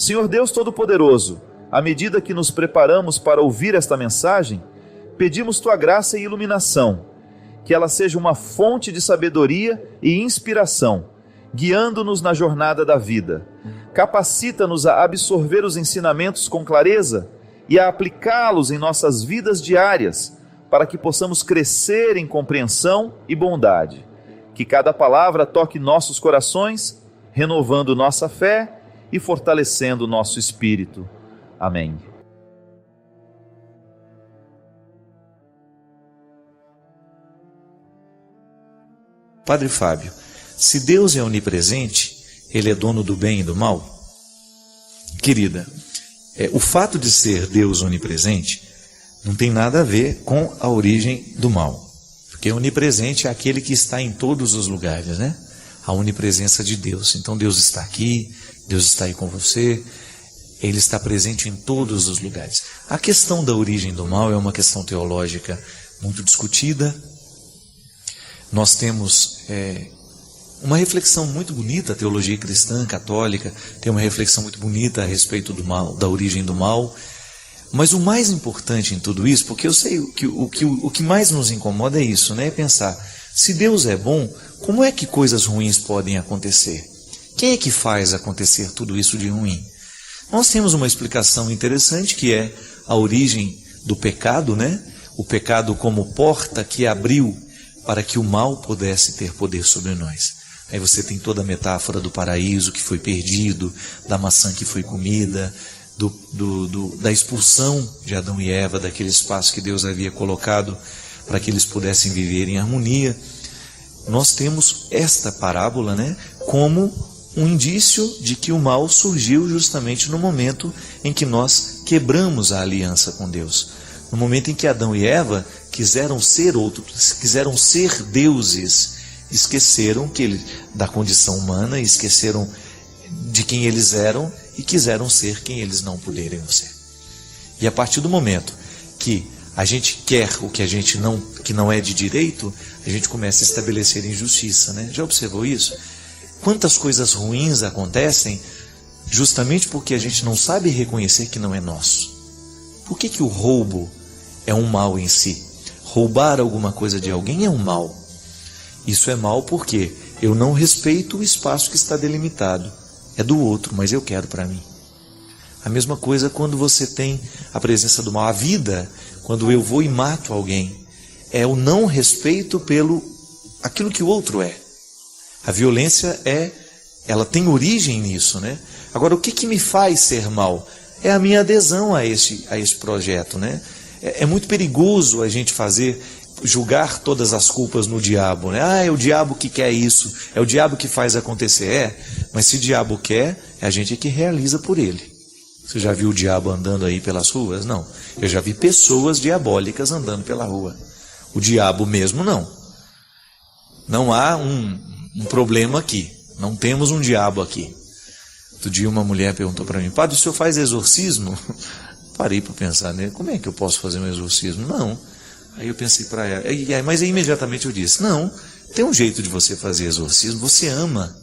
Senhor Deus Todo-Poderoso, à medida que nos preparamos para ouvir esta mensagem, pedimos Tua graça e iluminação, que ela seja uma fonte de sabedoria e inspiração, guiando-nos na jornada da vida. Capacita-nos a absorver os ensinamentos com clareza e a aplicá-los em nossas vidas diárias, para que possamos crescer em compreensão e bondade. Que cada palavra toque nossos corações, renovando nossa fé e fortalecendo nosso espírito. Amém. Padre Fábio, se Deus é onipresente, Ele é dono do bem e do mal? Querida, o fato de ser Deus onipresente não tem nada a ver com a origem do mal. Porque onipresente é aquele que está em todos os lugares, né? A onipresença de Deus. Então Deus está aqui, Deus está aí com você, Ele está presente em todos os lugares. A questão da origem do mal é uma questão teológica muito discutida. Nós temos uma reflexão muito bonita, a teologia cristã, católica, tem uma reflexão muito bonita a respeito do mal, da origem do mal. Mas o mais importante em tudo isso, porque eu sei que o que mais nos incomoda é isso, né? É pensar, se Deus é bom, como é que coisas ruins podem acontecer? Quem é que faz acontecer tudo isso de ruim? Nós temos uma explicação interessante, que é a origem do pecado, né? O pecado como porta que abriu para que o mal pudesse ter poder sobre nós. Aí você tem toda a metáfora do paraíso que foi perdido, da maçã que foi comida, da expulsão de Adão e Eva, daquele espaço que Deus havia colocado para que eles pudessem viver em harmonia. Nós temos esta parábola, né, como um indício de que o mal surgiu justamente no momento em que nós quebramos a aliança com Deus. No momento em que Adão e Eva quiseram ser deuses, esqueceram da condição humana, esqueceram de quem eles eram e quiseram ser quem eles não poderiam ser. E a partir do momento que a gente quer o que não é de direito, a gente começa a estabelecer injustiça, né? Já observou isso? Quantas coisas ruins acontecem justamente porque a gente não sabe reconhecer que não é nosso? Por que o roubo é um mal em si? Roubar alguma coisa de alguém é um mal. Isso é mal porque eu não respeito o espaço que está delimitado. É do outro, mas eu quero para mim. A mesma coisa quando você tem a presença do mal. A vida, quando eu vou e mato alguém, é o não respeito pelo aquilo que o outro é. A violência ela tem origem nisso, né? Agora, o que me faz ser mal? É a minha adesão a esse projeto, né? É muito perigoso a gente julgar todas as culpas no diabo, né? É o diabo que quer isso, é o diabo que faz acontecer. Mas se o diabo quer, é a gente que realiza por ele. Você já viu o diabo andando aí pelas ruas? Não. Eu já vi pessoas diabólicas andando pela rua. O diabo mesmo não. Não há um problema aqui. Não temos um diabo aqui. Outro dia uma mulher perguntou para mim: padre, o senhor faz exorcismo? Parei para pensar, né? Como é que eu posso fazer um exorcismo? Não. Aí eu pensei para ela, mas aí imediatamente eu disse: não, tem um jeito de você fazer exorcismo, você ama.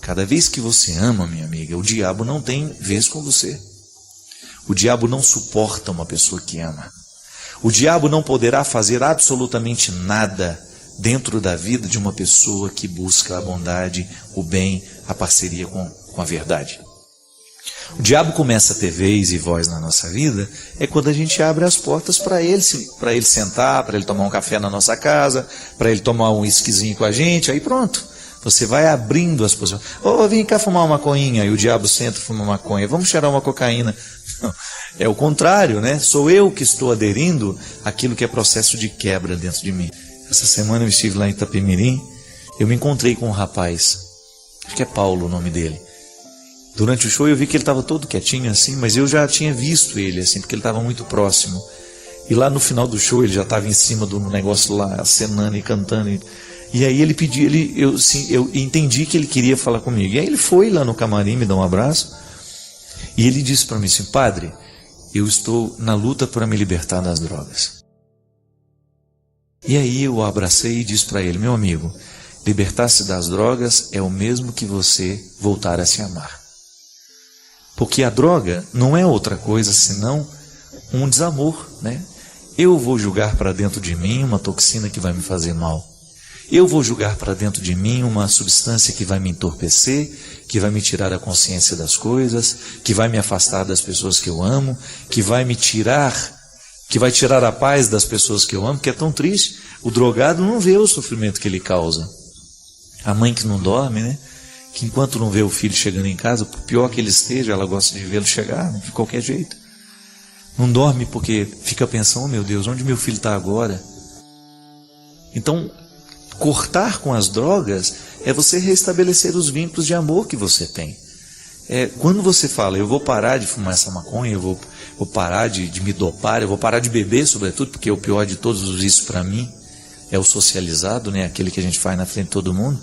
Cada vez que você ama, minha amiga, o diabo não tem vez com você. O diabo não suporta uma pessoa que ama. O diabo não poderá fazer absolutamente nada dentro da vida de uma pessoa que busca a bondade, o bem, a parceria com a verdade. O diabo começa a ter vez e voz na nossa vida quando a gente abre as portas para ele sentar, para ele tomar um café na nossa casa, para ele tomar um whiskyzinho com a gente, aí pronto. Você vai abrindo as possibilidades. Vem cá fumar uma maconhinha, e o diabo senta e fuma maconha. Vamos cheirar uma cocaína. Não, é o contrário, né? Sou eu que estou aderindo àquilo que é processo de quebra dentro de mim. Essa semana eu estive lá em Itapemirim, eu me encontrei com um rapaz, acho que é Paulo o nome dele. Durante o show eu vi que ele estava todo quietinho assim, mas eu já tinha visto ele assim, porque ele estava muito próximo. E lá no final do show ele já estava em cima do negócio lá, acenando e cantando. E aí ele pediu, eu entendi que ele queria falar comigo. E aí ele foi lá no camarim me dar um abraço. E ele disse para mim assim: padre, eu estou na luta para me libertar das drogas. E aí eu o abracei e disse para ele: meu amigo, libertar-se das drogas é o mesmo que você voltar a se amar. Porque a droga não é outra coisa senão um desamor, né? Eu vou julgar para dentro de mim uma toxina que vai me fazer mal. Eu vou julgar para dentro de mim uma substância que vai me entorpecer, que vai me tirar a consciência das coisas, que vai me afastar das pessoas que eu amo, que vai tirar a paz das pessoas que eu amo, que é tão triste. O drogado não vê o sofrimento que ele causa. A mãe que não dorme, né? Que enquanto não vê o filho chegando em casa, por pior que ele esteja, ela gosta de vê-lo chegar, né? De qualquer jeito. Não dorme porque fica pensando, oh, meu Deus, onde meu filho está agora? Então, cortar com as drogas é você restabelecer os vínculos de amor que você tem. Quando você fala, eu vou parar de fumar essa maconha, eu vou parar de me dopar, eu vou parar de beber, sobretudo, porque o pior de todos os vícios para mim é o socializado, né? Aquele que a gente faz na frente de todo mundo.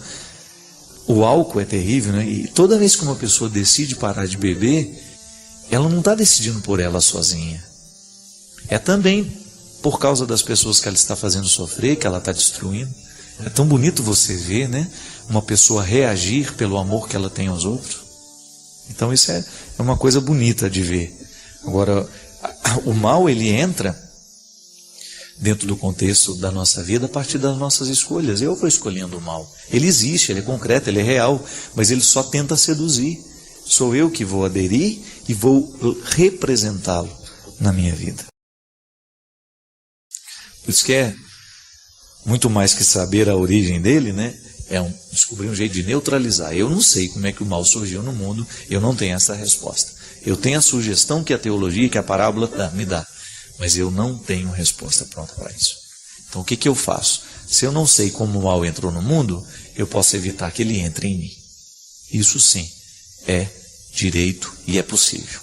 O álcool é terrível, né? E toda vez que uma pessoa decide parar de beber, ela não está decidindo por ela sozinha. É também por causa das pessoas que ela está fazendo sofrer, que ela está destruindo. É tão bonito você ver, né? Uma pessoa reagir pelo amor que ela tem aos outros. Então isso é uma coisa bonita de ver. Agora, o mal ele entra dentro do contexto da nossa vida a partir das nossas escolhas. Eu vou escolhendo o mal. Ele existe, ele é concreto, ele é real, mas ele só tenta seduzir. Sou eu que vou aderir e vou representá-lo na minha vida. Por isso que é muito mais que saber a origem dele, né? Descobrir um jeito de neutralizar. Eu não sei como é que o mal surgiu no mundo, eu não tenho essa resposta. Eu tenho a sugestão que a teologia, que a parábola me dá, mas eu não tenho resposta pronta para isso. Então o que eu faço? Se eu não sei como o mal entrou no mundo, eu posso evitar que ele entre em mim. Isso sim é direito e é possível.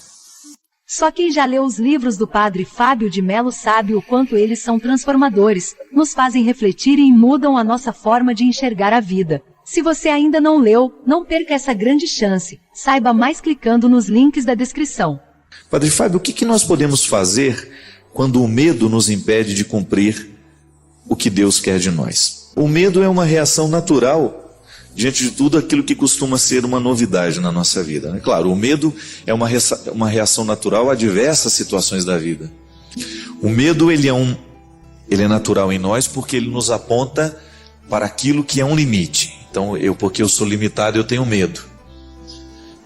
Só quem já leu os livros do Padre Fábio de Mello sabe o quanto eles são transformadores, nos fazem refletir e mudam a nossa forma de enxergar a vida. Se você ainda não leu, não perca essa grande chance. Saiba mais clicando nos links da descrição. Padre Fábio, o que nós podemos fazer quando o medo nos impede de cumprir o que Deus quer de nós? O medo é uma reação natural diante de tudo aquilo que costuma ser uma novidade na nossa vida, né? Claro, o medo é uma reação natural a diversas situações da vida. O medo ele é natural em nós porque ele nos aponta para aquilo que é um limite. Então, porque eu sou limitado, eu tenho medo.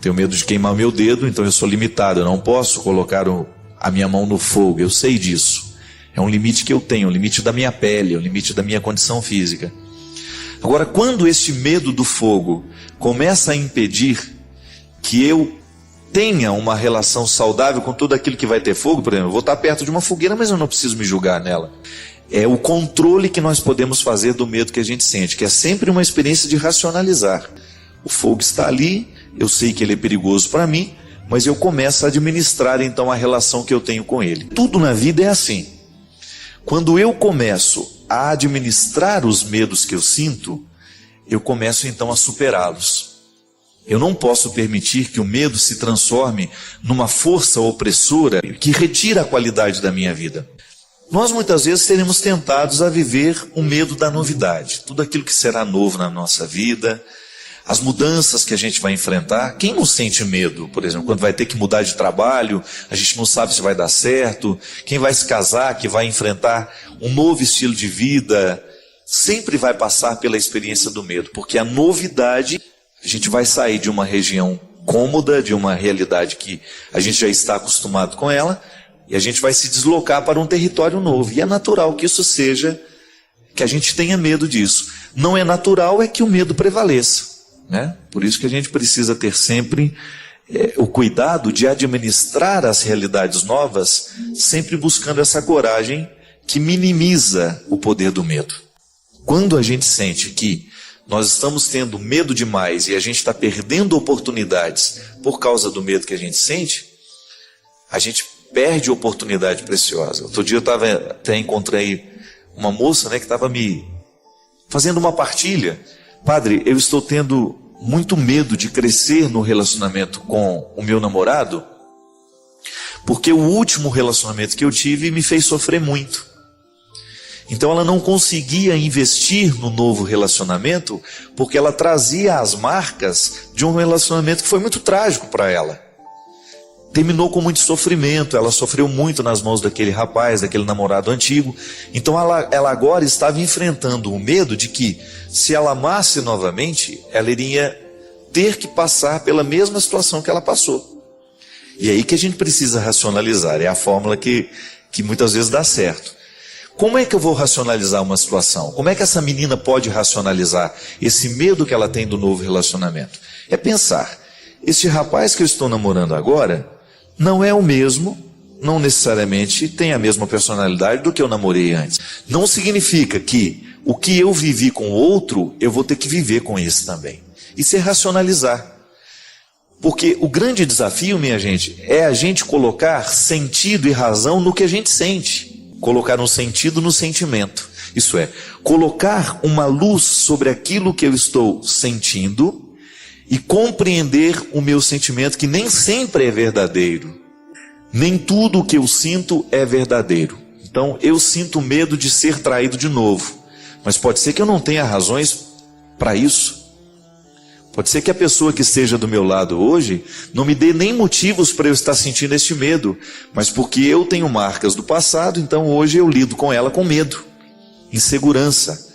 Tenho medo de queimar meu dedo, então eu sou limitado. Eu não posso colocar a minha mão no fogo, eu sei disso. É um limite que eu tenho, um limite da minha pele, um limite da minha condição física. Agora, quando esse medo do fogo começa a impedir que eu tenha uma relação saudável com tudo aquilo que vai ter fogo, por exemplo, eu vou estar perto de uma fogueira, mas eu não preciso me julgar nela. É o controle que nós podemos fazer do medo que a gente sente, que é sempre uma experiência de racionalizar. O fogo está ali, eu sei que ele é perigoso para mim, mas eu começo a administrar então a relação que eu tenho com ele. Tudo na vida é assim. Quando eu começo a administrar os medos que eu sinto, eu começo então a superá-los. Eu não posso permitir que o medo se transforme numa força opressora que retira a qualidade da minha vida. Nós muitas vezes seremos tentados a viver o medo da novidade, tudo aquilo que será novo na nossa vida, as mudanças que a gente vai enfrentar. Quem não sente medo, por exemplo, quando vai ter que mudar de trabalho, a gente não sabe se vai dar certo, quem vai se casar, que vai enfrentar um novo estilo de vida, sempre vai passar pela experiência do medo, porque a novidade, a gente vai sair de uma região cômoda, de uma realidade que a gente já está acostumado com ela, e a gente vai se deslocar para um território novo, e é natural que isso seja, que a gente tenha medo disso. Não é natural é que o medo prevaleça, né? Por isso que a gente precisa ter sempre o cuidado de administrar as realidades novas, sempre buscando essa coragem que minimiza o poder do medo. Quando a gente sente que nós estamos tendo medo demais e a gente está perdendo oportunidades por causa do medo que a gente sente, a gente perde oportunidade preciosa. Outro dia eu até encontrei uma moça, né, que estava me fazendo uma partilha. Padre, eu estou tendo muito medo de crescer no relacionamento com o meu namorado, porque o último relacionamento que eu tive me fez sofrer muito. Então ela não conseguia investir no novo relacionamento, porque ela trazia as marcas de um relacionamento que foi muito trágico para ela. terminou com muito sofrimento, ela sofreu muito nas mãos daquele rapaz, daquele namorado antigo. Então ela agora estava enfrentando o medo de que, se ela amasse novamente, ela iria ter que passar pela mesma situação que ela passou. E é aí que a gente precisa racionalizar, é a fórmula que muitas vezes dá certo. Como é que eu vou racionalizar uma situação? Como é que essa menina pode racionalizar esse medo que ela tem do novo relacionamento? É pensar, este rapaz que eu estou namorando agora não é o mesmo, não necessariamente tem a mesma personalidade do que eu namorei antes. Não significa que o que eu vivi com o outro, eu vou ter que viver com esse também. Isso é racionalizar. Porque o grande desafio, minha gente, é a gente colocar sentido e razão no que a gente sente. Colocar um sentido no sentimento. Isso é, colocar uma luz sobre aquilo que eu estou sentindo e compreender o meu sentimento, que nem sempre é verdadeiro. Nem tudo o que eu sinto é verdadeiro. Então, eu sinto medo de ser traído de novo. Mas pode ser que eu não tenha razões para isso. Pode ser que a pessoa que esteja do meu lado hoje não me dê nem motivos para eu estar sentindo este medo, mas porque eu tenho marcas do passado, então hoje eu lido com ela com medo, insegurança.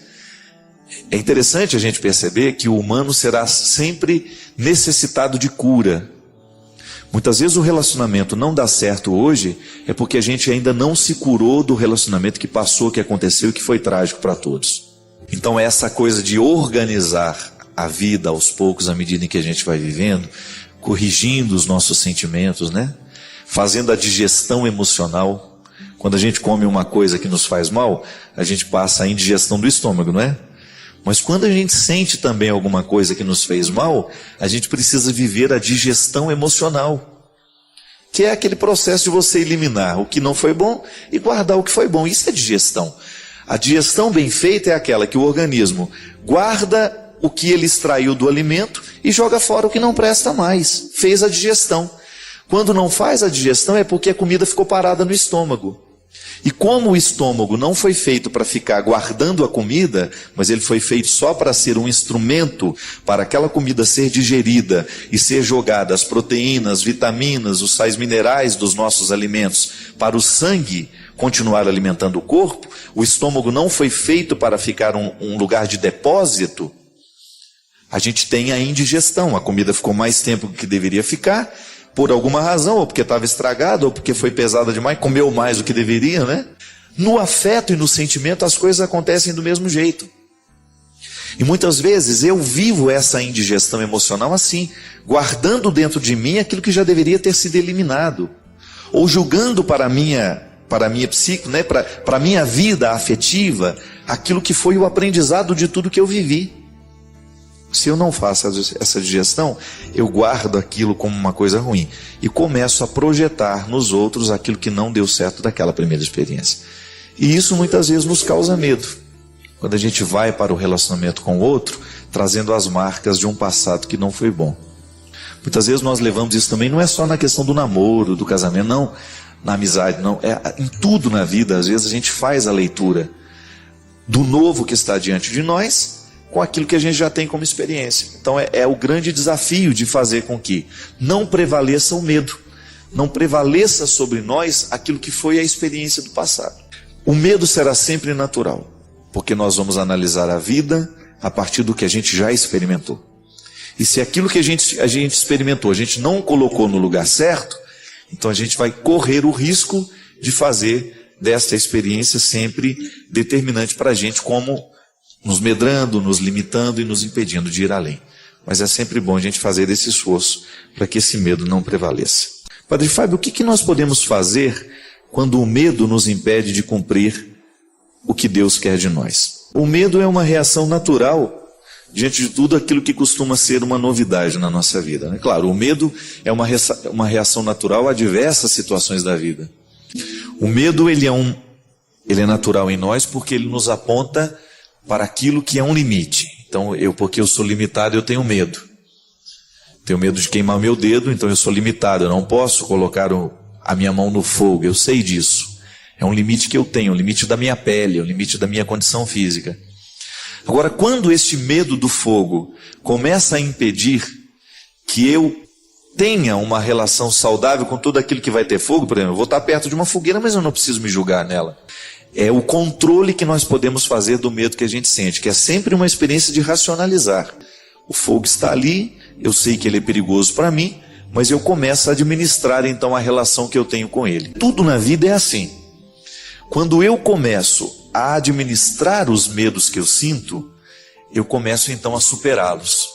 É interessante a gente perceber que o humano será sempre necessitado de cura. Muitas vezes o relacionamento não dá certo hoje, é porque a gente ainda não se curou do relacionamento que passou, que aconteceu e que foi trágico para todos. Então essa coisa de organizar a vida aos poucos, à medida em que a gente vai vivendo, corrigindo os nossos sentimentos, né? Fazendo a digestão emocional. Quando a gente come uma coisa que nos faz mal, a gente passa a indigestão do estômago, não é? Mas quando a gente sente também alguma coisa que nos fez mal, a gente precisa viver a digestão emocional, que é aquele processo de você eliminar o que não foi bom e guardar o que foi bom. Isso é digestão. A digestão bem feita é aquela que o organismo guarda o que ele extraiu do alimento e joga fora o que não presta mais. Fez a digestão. Quando não faz a digestão é porque a comida ficou parada no estômago. E como o estômago não foi feito para ficar guardando a comida, mas ele foi feito só para ser um instrumento para aquela comida ser digerida e ser jogada as proteínas, vitaminas, os sais minerais dos nossos alimentos para o sangue continuar alimentando o corpo, o estômago não foi feito para ficar um lugar de depósito. A gente tem a indigestão, a comida ficou mais tempo do que deveria ficar, por alguma razão, ou porque estava estragada, ou porque foi pesada demais, comeu mais do que deveria, né? No afeto e no sentimento as coisas acontecem do mesmo jeito. E muitas vezes eu vivo essa indigestão emocional assim, guardando dentro de mim aquilo que já deveria ter sido eliminado, ou julgando para a minha psique, né? para a minha vida afetiva, aquilo que foi o aprendizado de tudo que eu vivi. Se eu não faço essa digestão, eu guardo aquilo como uma coisa ruim e começo a projetar nos outros aquilo que não deu certo daquela primeira experiência. E isso muitas vezes nos causa medo. Quando a gente vai para o relacionamento com o outro, trazendo as marcas de um passado que não foi bom. Muitas vezes nós levamos isso também, não é só na questão do namoro, do casamento, não, na amizade, não. É em tudo na vida, às vezes a gente faz a leitura do novo que está diante de nós, com aquilo que a gente já tem como experiência. Então é o grande desafio de fazer com que não prevaleça o medo, não prevaleça sobre nós aquilo que foi a experiência do passado. O medo será sempre natural, porque nós vamos analisar a vida a partir do que a gente já experimentou. E se aquilo que a gente experimentou, a gente não colocou no lugar certo, então a gente vai correr o risco de fazer desta experiência sempre determinante para a gente, como nos medrando, nos limitando e nos impedindo de ir além. Mas é sempre bom a gente fazer esse esforço para que esse medo não prevaleça. Padre Fábio, o que nós podemos fazer quando o medo nos impede de cumprir o que Deus quer de nós? O medo é uma reação natural diante de tudo aquilo que costuma ser uma novidade na nossa vida, né? Claro, o medo é uma reação natural a diversas situações da vida. O medo ele é natural em nós porque ele nos aponta para aquilo que é um limite. Então, porque eu sou limitado, eu tenho medo. Tenho medo de queimar meu dedo, então eu sou limitado. Eu não posso colocar a minha mão no fogo, eu sei disso. É um limite que eu tenho, um limite da minha pele, um limite da minha condição física. Agora, quando este medo do fogo começa a impedir que eu tenha uma relação saudável com tudo aquilo que vai ter fogo. Por exemplo, eu vou estar perto de uma fogueira, mas eu não preciso me julgar nela. É o controle que nós podemos fazer do medo que a gente sente, que é sempre uma experiência de racionalizar. O fogo está ali, eu sei que ele é perigoso para mim, mas eu começo a administrar então a relação que eu tenho com ele. Tudo na vida é assim. Quando eu começo a administrar os medos que eu sinto, eu começo então a superá-los.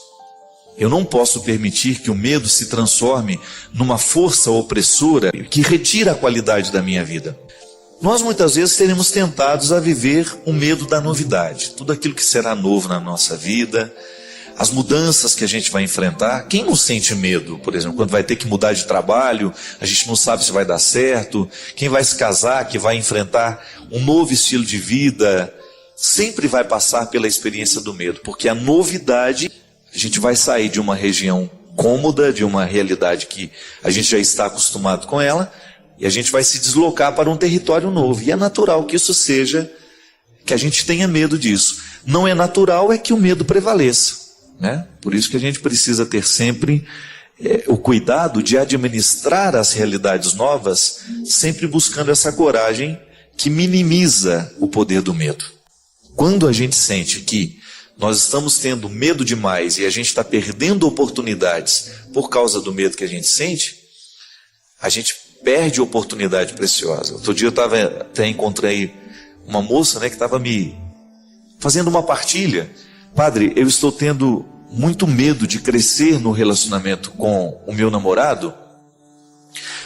Eu não posso permitir que o medo se transforme numa força opressora que retira a qualidade da minha vida. Nós muitas vezes seremos tentados a viver o medo da novidade, tudo aquilo que será novo na nossa vida, as mudanças que a gente vai enfrentar. Quem não sente medo, por exemplo, quando vai ter que mudar de trabalho, a gente não sabe se vai dar certo, quem vai se casar, que vai enfrentar um novo estilo de vida, sempre vai passar pela experiência do medo, porque a novidade, a gente vai sair de uma região cômoda, de uma realidade que a gente já está acostumado com ela, e a gente vai se deslocar para um território novo. E é natural que isso seja, que a gente tenha medo disso. Não é natural é que o medo prevaleça, né? Por isso que a gente precisa ter sempre o cuidado de administrar as realidades novas, sempre buscando essa coragem que minimiza o poder do medo. Quando a gente sente que nós estamos tendo medo demais e a gente está perdendo oportunidades por causa do medo que a gente sente, a gente perde oportunidade preciosa. Outro dia eu até encontrei uma moça, né, que estava me fazendo uma partilha. Padre, eu estou tendo muito medo de crescer no relacionamento com o meu namorado,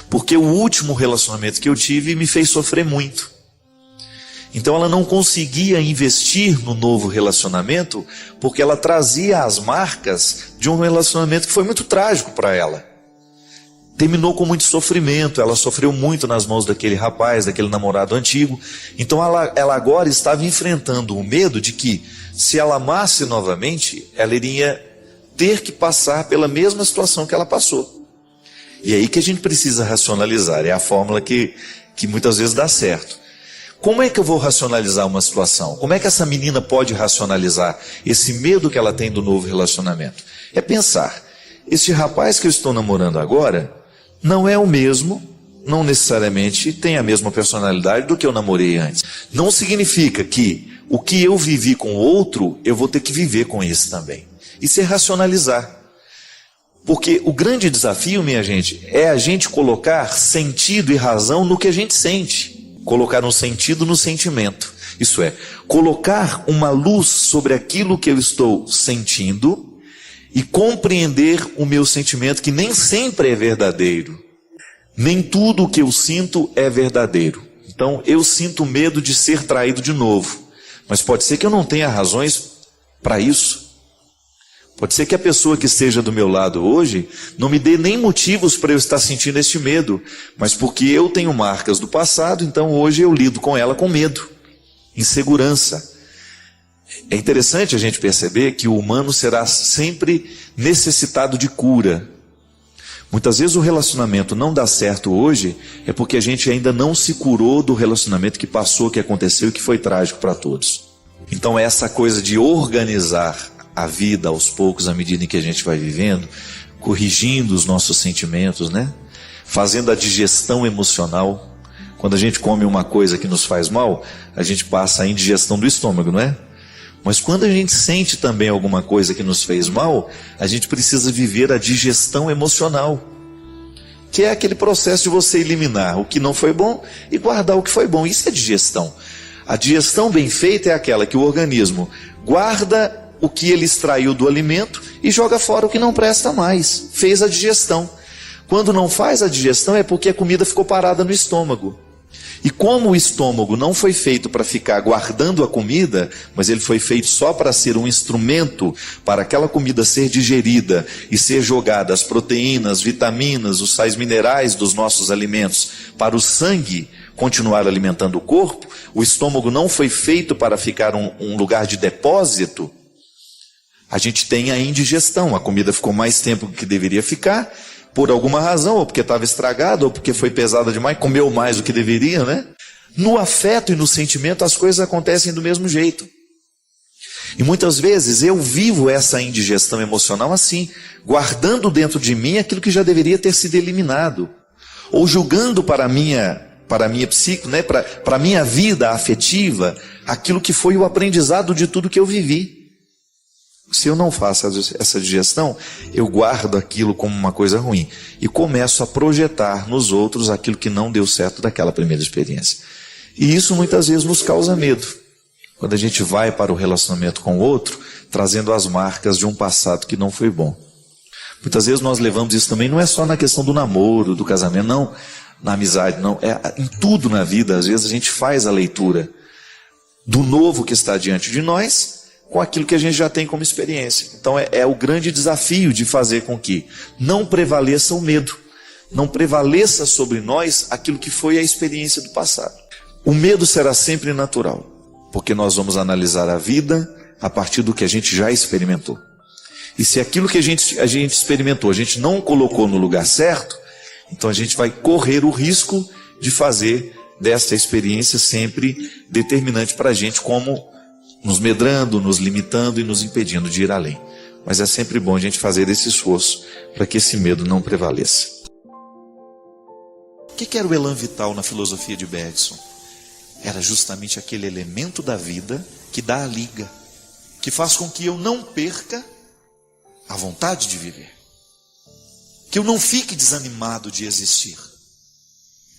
porque o último relacionamento que eu tive me fez sofrer muito. Então ela não conseguia investir no novo relacionamento, porque ela trazia as marcas de um relacionamento que foi muito trágico para ela. Terminou com muito sofrimento, ela sofreu muito nas mãos daquele rapaz, daquele namorado antigo. Então ela agora estava enfrentando o medo de que, se ela amasse novamente, ela iria ter que passar pela mesma situação que ela passou. E é aí que a gente precisa racionalizar, é a fórmula que muitas vezes dá certo. Como é que eu vou racionalizar uma situação? Como é que essa menina pode racionalizar esse medo que ela tem do novo relacionamento? É pensar, este rapaz que eu estou namorando agora não é o mesmo, não necessariamente tem a mesma personalidade do que eu namorei antes. Não significa que o que eu vivi com o outro, eu vou ter que viver com esse também. Isso é racionalizar. Porque o grande desafio, minha gente, é a gente colocar sentido e razão no que a gente sente. Colocar um sentido no sentimento. Isso é, colocar uma luz sobre aquilo que eu estou sentindo e compreender o meu sentimento, que nem sempre é verdadeiro. Nem tudo o que eu sinto é verdadeiro. Então eu sinto medo de ser traído de novo. Mas pode ser que eu não tenha razões para isso. Pode ser que a pessoa que esteja do meu lado hoje não me dê nem motivos para eu estar sentindo este medo, mas porque eu tenho marcas do passado, então hoje eu lido com ela com medo, insegurança. É interessante a gente perceber que o humano será sempre necessitado de cura. Muitas vezes o relacionamento não dá certo hoje, é porque a gente ainda não se curou do relacionamento que passou, que aconteceu e que foi trágico para todos. Então essa coisa de organizar a vida aos poucos, à medida em que a gente vai vivendo, corrigindo os nossos sentimentos, né? Fazendo a digestão emocional. Quando a gente come uma coisa que nos faz mal, a gente passa a indigestão do estômago, não é? Mas quando a gente sente também alguma coisa que nos fez mal, a gente precisa viver a digestão emocional, que é aquele processo de você eliminar o que não foi bom e guardar o que foi bom. Isso é digestão. A digestão bem feita é aquela que o organismo guarda o que ele extraiu do alimento e joga fora o que não presta mais. Fez a digestão. Quando não faz a digestão é porque a comida ficou parada no estômago. E como o estômago não foi feito para ficar guardando a comida, mas ele foi feito só para ser um instrumento para aquela comida ser digerida e ser jogada as proteínas, vitaminas, os sais minerais dos nossos alimentos para o sangue continuar alimentando o corpo, o estômago não foi feito para ficar um lugar de depósito. A gente tem a indigestão, a comida ficou mais tempo do que deveria ficar, por alguma razão, ou porque estava estragada, ou porque foi pesada demais, comeu mais do que deveria, né? No afeto e no sentimento as coisas acontecem do mesmo jeito. E muitas vezes eu vivo essa indigestão emocional assim, guardando dentro de mim aquilo que já deveria ter sido eliminado, ou julgando para a minha psique, né, para a minha vida afetiva, aquilo que foi o aprendizado de tudo que eu vivi. Se eu não faço essa digestão, eu guardo aquilo como uma coisa ruim e começo a projetar nos outros aquilo que não deu certo daquela primeira experiência. E isso muitas vezes nos causa medo. Quando a gente vai para o relacionamento com o outro, trazendo as marcas de um passado que não foi bom. Muitas vezes nós levamos isso também, não é só na questão do namoro, do casamento, não, na amizade, não. É em tudo na vida, às vezes a gente faz a leitura do novo que está diante de nós, com aquilo que a gente já tem como experiência. Então é o grande desafio de fazer com que não prevaleça o medo, não prevaleça sobre nós aquilo que foi a experiência do passado. O medo será sempre natural, porque nós vamos analisar a vida a partir do que a gente já experimentou. E se aquilo que a gente experimentou, a gente não colocou no lugar certo, então a gente vai correr o risco de fazer desta experiência sempre determinante para a gente, como nos medrando, nos limitando e nos impedindo de ir além. Mas é sempre bom a gente fazer esse esforço para que esse medo não prevaleça. O que era o elan vital na filosofia de Bergson? Era justamente aquele elemento da vida que dá a liga, que faz com que eu não perca a vontade de viver, que eu não fique desanimado de existir.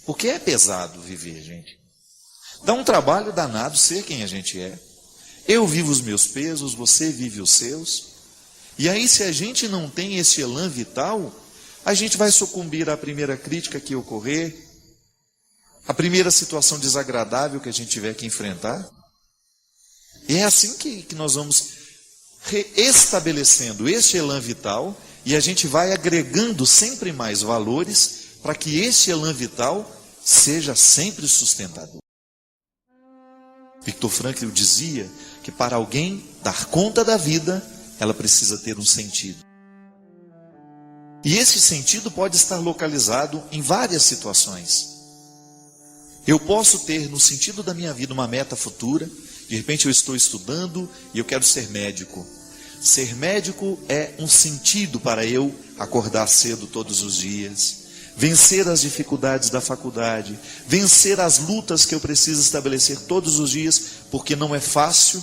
Porque é pesado viver, gente. Dá um trabalho danado ser quem a gente é. Eu vivo os meus pesos, você vive os seus. E aí, se a gente não tem esse elan vital, a gente vai sucumbir à primeira crítica que ocorrer, à primeira situação desagradável que a gente tiver que enfrentar. E é assim que nós vamos reestabelecendo este elan vital, e a gente vai agregando sempre mais valores para que este elan vital seja sempre sustentador. Viktor Frankl dizia que para alguém dar conta da vida, ela precisa ter um sentido. E esse sentido pode estar localizado em várias situações. Eu posso ter no sentido da minha vida uma meta futura. De repente eu estou estudando e eu quero ser médico. Ser médico é um sentido para eu acordar cedo todos os dias, vencer as dificuldades da faculdade, vencer as lutas que eu preciso estabelecer todos os dias, porque não é fácil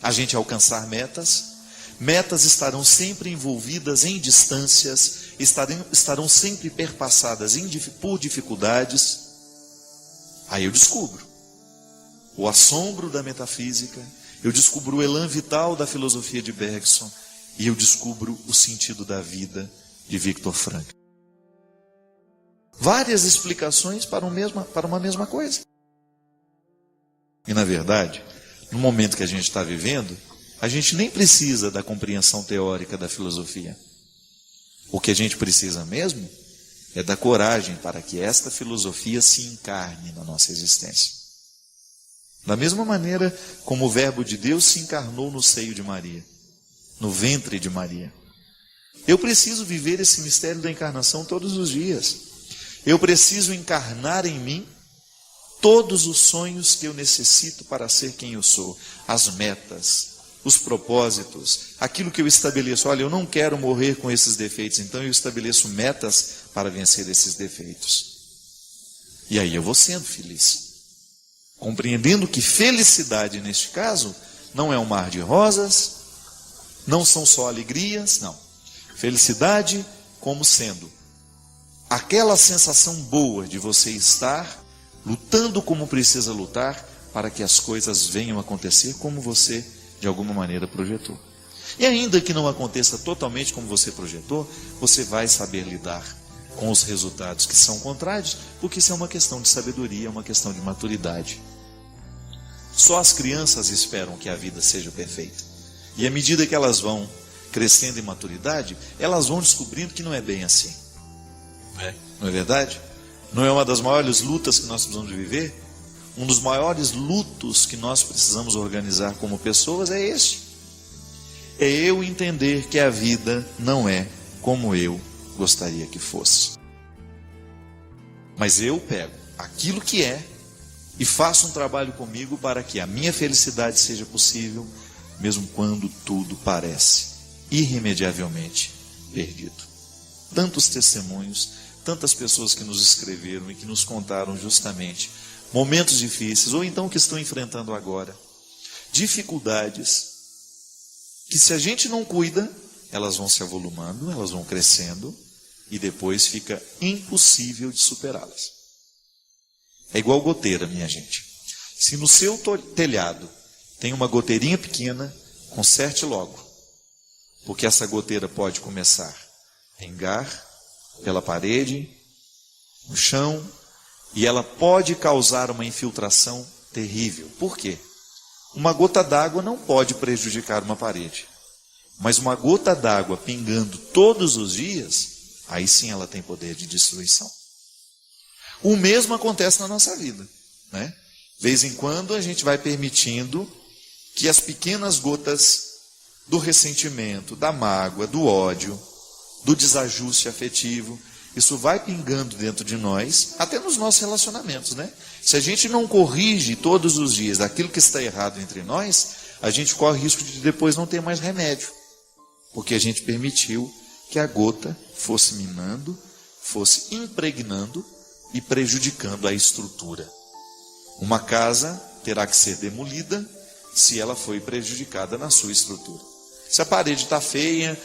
a gente alcançar metas. Metas estarão sempre envolvidas em distâncias, estarão sempre perpassadas por dificuldades. Aí eu descubro o assombro da metafísica, eu descubro o elan vital da filosofia de Bergson, e eu descubro o sentido da vida de Viktor Frankl. Várias explicações para uma mesma coisa. E na verdade, no momento que a gente está vivendo, a gente nem precisa da compreensão teórica da filosofia. O que a gente precisa mesmo é da coragem para que esta filosofia se encarne na nossa existência. Da mesma maneira como o Verbo de Deus se encarnou no seio de Maria, no ventre de Maria. Eu preciso viver esse mistério da encarnação todos os dias. Eu preciso encarnar em mim todos os sonhos que eu necessito para ser quem eu sou, as metas, os propósitos, aquilo que eu estabeleço. Olha, eu não quero morrer com esses defeitos, então eu estabeleço metas para vencer esses defeitos. E aí eu vou sendo feliz, compreendendo que felicidade neste caso não é um mar de rosas, não são só alegrias, não. Felicidade como sendo aquela sensação boa de você estar lutando como precisa lutar para que as coisas venham a acontecer como você de alguma maneira projetou. E ainda que não aconteça totalmente como você projetou, você vai saber lidar com os resultados que são contrários, porque isso é uma questão de sabedoria, é uma questão de maturidade. Só as crianças esperam que a vida seja perfeita. E à medida que elas vão crescendo em maturidade, elas vão descobrindo que não é bem assim. Não é verdade? Não é uma das maiores lutas que nós precisamos viver? Um dos maiores lutos que nós precisamos organizar como pessoas é este. É eu entender que a vida não é como eu gostaria que fosse. Mas eu pego aquilo que é e faço um trabalho comigo para que a minha felicidade seja possível, mesmo quando tudo parece irremediavelmente perdido. Tantos testemunhos, tantas pessoas que nos escreveram e que nos contaram justamente momentos difíceis, ou então que estão enfrentando agora dificuldades, que se a gente não cuida, elas vão se avolumando, elas vão crescendo, e depois fica impossível de superá-las. É igual goteira, minha gente. Se no seu telhado tem uma goteirinha pequena, conserte logo, porque essa goteira pode começar a pingar pela parede, no chão, e ela pode causar uma infiltração terrível. Por quê? Uma gota d'água não pode prejudicar uma parede, mas uma gota d'água pingando todos os dias, aí sim ela tem poder de destruição. O mesmo acontece na nossa vida, né? De vez em quando a gente vai permitindo que as pequenas gotas do ressentimento, da mágoa, do ódio, do desajuste afetivo, isso vai pingando dentro de nós, até nos nossos relacionamentos, né? Se a gente não corrige todos os dias aquilo que está errado entre nós, a gente corre o risco de depois não ter mais remédio, porque a gente permitiu que a gota fosse minando, fosse impregnando e prejudicando a estrutura. Uma casa terá que ser demolida se ela foi prejudicada na sua estrutura. Se a parede está feia,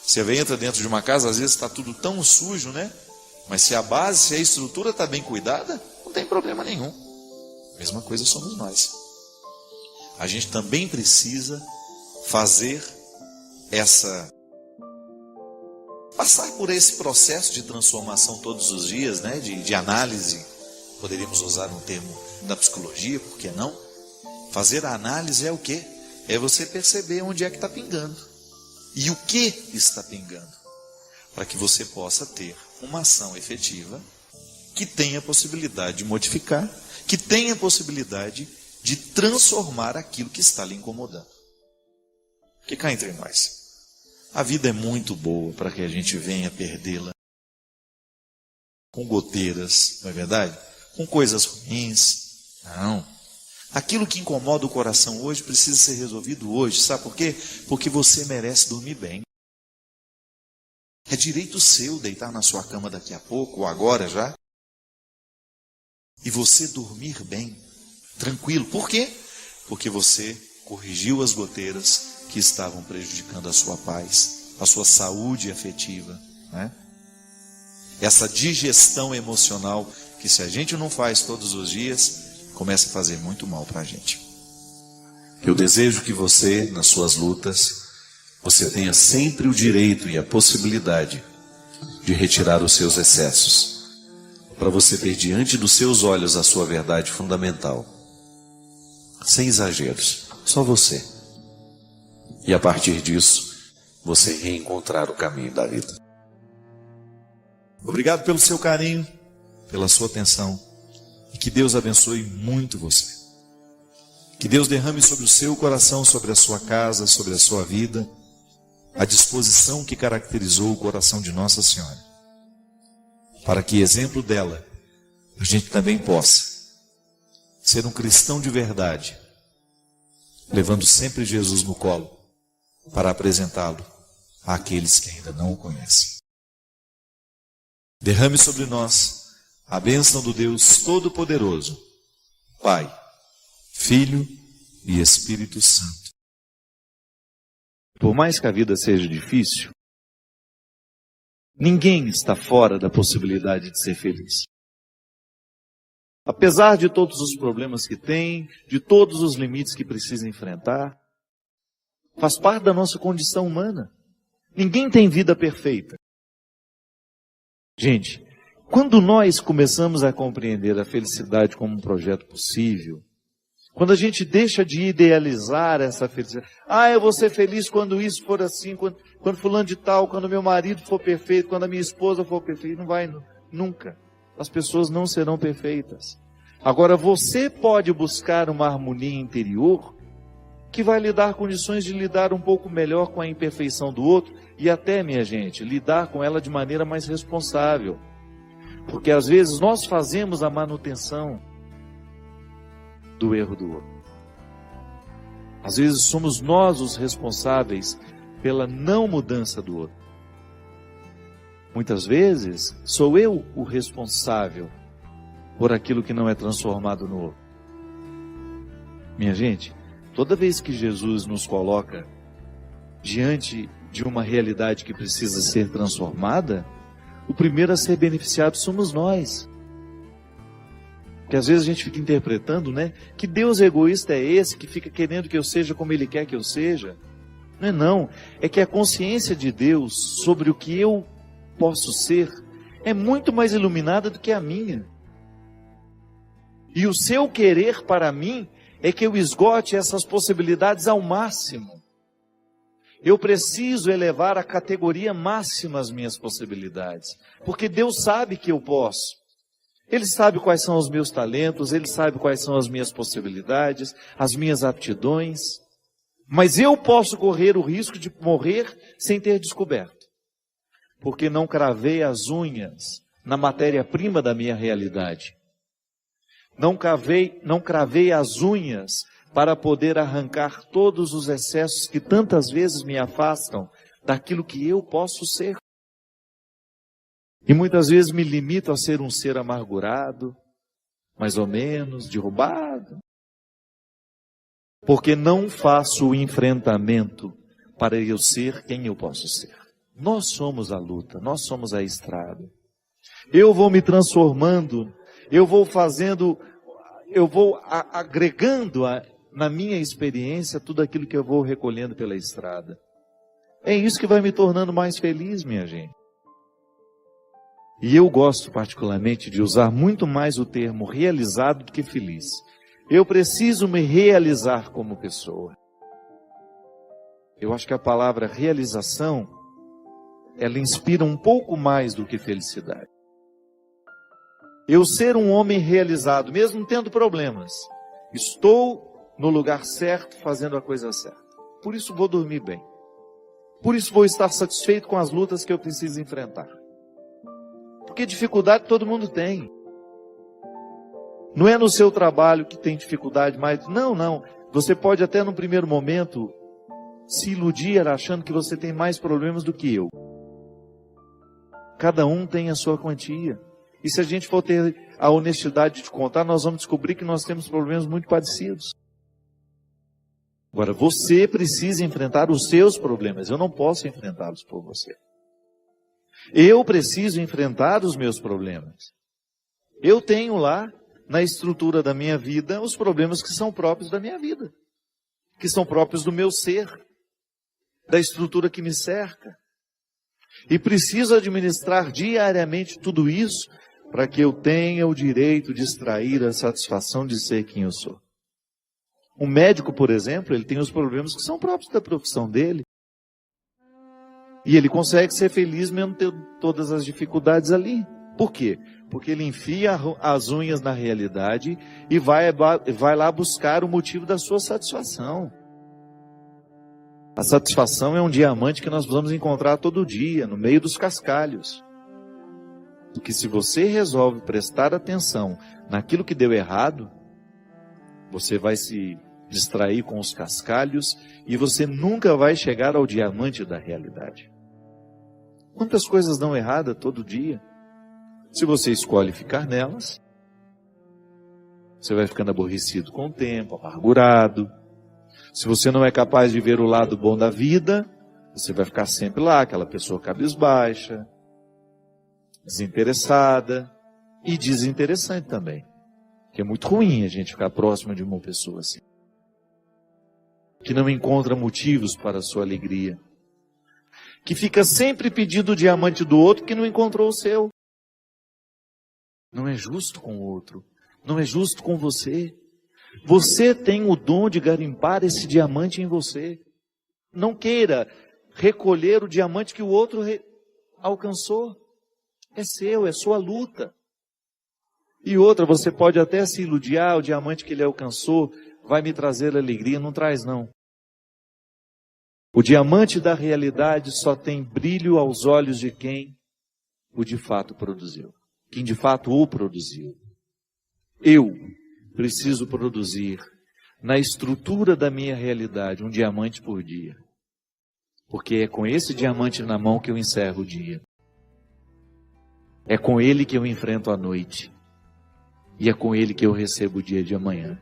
você entra dentro de uma casa, às vezes está tudo tão sujo, né? Mas se a base, se a estrutura está bem cuidada, não tem problema nenhum. Mesma coisa somos nós. A gente também precisa fazer passar por esse processo de transformação todos os dias, né? De análise. Poderíamos usar um termo da psicologia, por que não? Fazer a análise é o quê? É você perceber onde é que está pingando. E o que está pingando? Para que você possa ter uma ação efetiva que tenha a possibilidade de modificar, que tenha a possibilidade de transformar aquilo que está lhe incomodando. Porque cá entre nós, a vida é muito boa para que a gente venha perdê-la com goteiras, não é verdade? Com coisas ruins. Não. Aquilo que incomoda o coração hoje precisa ser resolvido hoje. Sabe por quê? Porque você merece dormir bem. É direito seu deitar na sua cama daqui a pouco, ou agora já, e você dormir bem, tranquilo. Por quê? Porque você corrigiu as goteiras que estavam prejudicando a sua paz, a sua saúde afetiva, né? Essa digestão emocional que, se a gente não faz todos os dias, começa a fazer muito mal para a gente. Eu desejo que você, nas suas lutas, você tenha sempre o direito e a possibilidade de retirar os seus excessos, para você ter diante dos seus olhos a sua verdade fundamental, sem exageros, só você. E a partir disso, você reencontrar o caminho da vida. Obrigado pelo seu carinho, pela sua atenção, e que Deus abençoe muito você. Que Deus derrame sobre o seu coração, sobre a sua casa, sobre a sua vida, a disposição que caracterizou o coração de Nossa Senhora, para que, exemplo dela, a gente também possa ser um cristão de verdade, levando sempre Jesus no colo, para apresentá-lo àqueles que ainda não o conhecem. Derrame sobre nós a bênção do Deus Todo-Poderoso, Pai, Filho e Espírito Santo. Por mais que a vida seja difícil, ninguém está fora da possibilidade de ser feliz. Apesar de todos os problemas que tem, de todos os limites que precisa enfrentar, faz parte da nossa condição humana. Ninguém tem vida perfeita. Gente, quando nós começamos a compreender a felicidade como um projeto possível, quando a gente deixa de idealizar essa felicidade, eu vou ser feliz quando isso for assim, quando fulano de tal, quando meu marido for perfeito, quando a minha esposa for perfeita, não vai nunca. As pessoas não serão perfeitas. Agora você pode buscar uma harmonia interior que vai lhe dar condições de lidar um pouco melhor com a imperfeição do outro e até, minha gente, lidar com ela de maneira mais responsável. Porque às vezes nós fazemos a manutenção do erro do outro. Às vezes somos nós os responsáveis pela não mudança do outro. Muitas vezes sou eu o responsável por aquilo que não é transformado no outro. Minha gente, toda vez que Jesus nos coloca diante de uma realidade que precisa ser transformada, o primeiro a ser beneficiado somos nós. Porque às vezes a gente fica interpretando, né? Que Deus egoísta é esse, que fica querendo que eu seja como Ele quer que eu seja. Não é não. É que a consciência de Deus sobre o que eu posso ser é muito mais iluminada do que a minha. E o seu querer para mim é que eu esgote essas possibilidades ao máximo. Eu preciso elevar a categoria máxima as minhas possibilidades. Porque Deus sabe que eu posso. Ele sabe quais são os meus talentos, Ele sabe quais são as minhas possibilidades, as minhas aptidões. Mas eu posso correr o risco de morrer sem ter descoberto. Porque não cravei as unhas na matéria-prima da minha realidade. Não cravei as unhas para poder arrancar todos os excessos que tantas vezes me afastam daquilo que eu posso ser. E muitas vezes me limito a ser um ser amargurado, mais ou menos, derrubado. Porque não faço o enfrentamento para eu ser quem eu posso ser. Nós somos a luta, nós somos a estrada. Eu vou me transformando, eu vou agregando na minha experiência tudo aquilo que eu vou recolhendo pela estrada. É isso que vai me tornando mais feliz, minha gente. E eu gosto particularmente de usar muito mais o termo realizado do que feliz. Eu preciso me realizar como pessoa. Eu acho que a palavra realização, ela inspira um pouco mais do que felicidade. Eu ser um homem realizado, mesmo tendo problemas, estou no lugar certo, fazendo a coisa certa. Por isso vou dormir bem. Por isso vou estar satisfeito com as lutas que eu preciso enfrentar. Porque dificuldade todo mundo tem. Não é no seu trabalho que tem dificuldade, mas não. Você pode até no primeiro momento se iludir achando que você tem mais problemas do que eu. Cada um tem a sua quantia. E se a gente for ter a honestidade de contar, nós vamos descobrir que nós temos problemas muito parecidos. Agora, você precisa enfrentar os seus problemas. Eu não posso enfrentá-los por você. Eu preciso enfrentar os meus problemas. Eu tenho lá, na estrutura da minha vida, os problemas que são próprios da minha vida. Que são próprios do meu ser. Da estrutura que me cerca. E preciso administrar diariamente tudo isso para que eu tenha o direito de extrair a satisfação de ser quem eu sou. Um médico, por exemplo, ele tem os problemas que são próprios da profissão dele. E ele consegue ser feliz mesmo tendo todas as dificuldades ali. Por quê? Porque ele enfia as unhas na realidade e vai lá buscar o motivo da sua satisfação. A satisfação é um diamante que nós vamos encontrar todo dia, no meio dos cascalhos. Porque se você resolve prestar atenção naquilo que deu errado, você vai se distrair com os cascalhos e você nunca vai chegar ao diamante da realidade. Quantas coisas dão errada todo dia? Se você escolhe ficar nelas, você vai ficando aborrecido com o tempo, amargurado. Se você não é capaz de ver o lado bom da vida, você vai ficar sempre lá, aquela pessoa cabisbaixa, desinteressada e desinteressante também. Que é muito ruim a gente ficar próximo de uma pessoa assim, que não encontra motivos para a sua alegria, que fica sempre pedindo o diamante do outro que não encontrou o seu. Não é justo com o outro, não é justo com você. Você tem o dom de garimpar esse diamante em você. Não queira recolher o diamante que o outro alcançou. É seu, é sua luta. E outra, você pode até se iludir, o diamante que ele alcançou vai me trazer alegria. Não traz, não. O diamante da realidade só tem brilho aos olhos de quem o de fato produziu. Quem de fato o produziu. Eu preciso produzir na estrutura da minha realidade, um diamante por dia. Porque é com esse diamante na mão que eu encerro o dia. É com ele que eu enfrento a noite. E é com ele que eu recebo o dia de amanhã.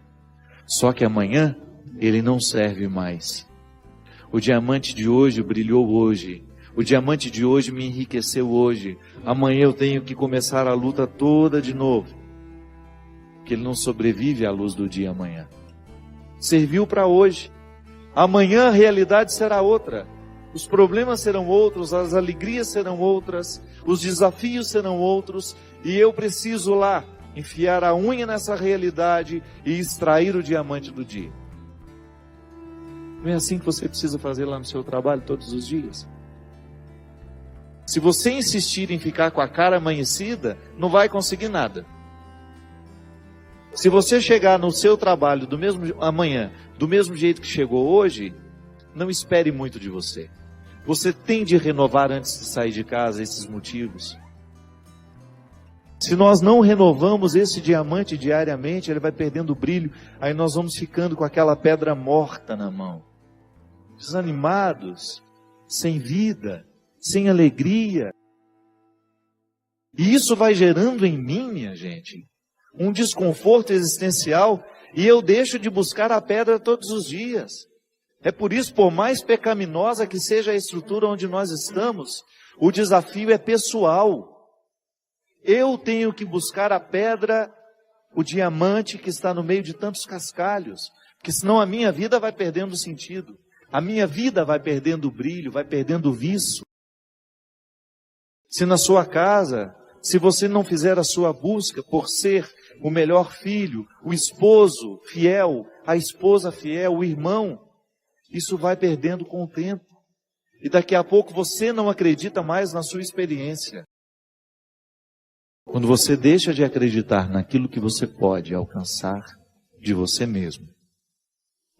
Só que amanhã, ele não serve mais. O diamante de hoje brilhou hoje. O diamante de hoje me enriqueceu hoje. Amanhã eu tenho que começar a luta toda de novo. Porque ele não sobrevive à luz do dia amanhã. Serviu para hoje. Amanhã a realidade será outra. Os problemas serão outros, as alegrias serão outras, os desafios serão outros. E eu preciso lá enfiar a unha nessa realidade e extrair o diamante do dia. Não é assim que você precisa fazer lá no seu trabalho todos os dias? Se você insistir em ficar com a cara amanhecida, não vai conseguir nada. Se você chegar no seu trabalho amanhã, do mesmo jeito que chegou hoje, não espere muito de você. Você tem de renovar antes de sair de casa esses motivos. Se nós não renovamos esse diamante diariamente, ele vai perdendo o brilho, aí nós vamos ficando com aquela pedra morta na mão. Desanimados, sem vida, sem alegria. E isso vai gerando em mim, minha gente, um desconforto existencial, e eu deixo de buscar a pedra todos os dias. É por isso, por mais pecaminosa que seja a estrutura onde nós estamos, o desafio é pessoal. Eu tenho que buscar a pedra, o diamante que está no meio de tantos cascalhos, porque senão a minha vida vai perdendo sentido. A minha vida vai perdendo o brilho, vai perdendo o viço. Se na sua casa, se você não fizer a sua busca por ser o melhor filho, o esposo fiel, a esposa fiel, o irmão, isso vai perdendo com o tempo. E daqui a pouco você não acredita mais na sua experiência. Quando você deixa de acreditar naquilo que você pode alcançar de você mesmo,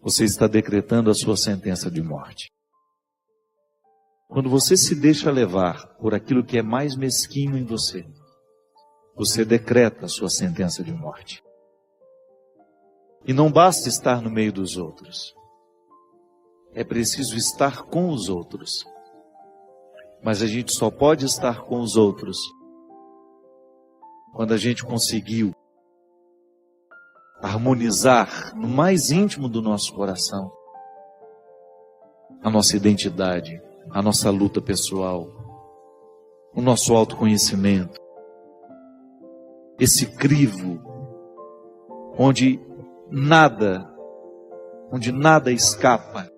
você está decretando a sua sentença de morte. Quando você se deixa levar por aquilo que é mais mesquinho em você, você decreta a sua sentença de morte. E não basta estar no meio dos outros. É preciso estar com os outros. Mas a gente só pode estar com os outros quando a gente conseguiu harmonizar no mais íntimo do nosso coração a nossa identidade, a nossa luta pessoal, o nosso autoconhecimento, esse crivo onde nada escapa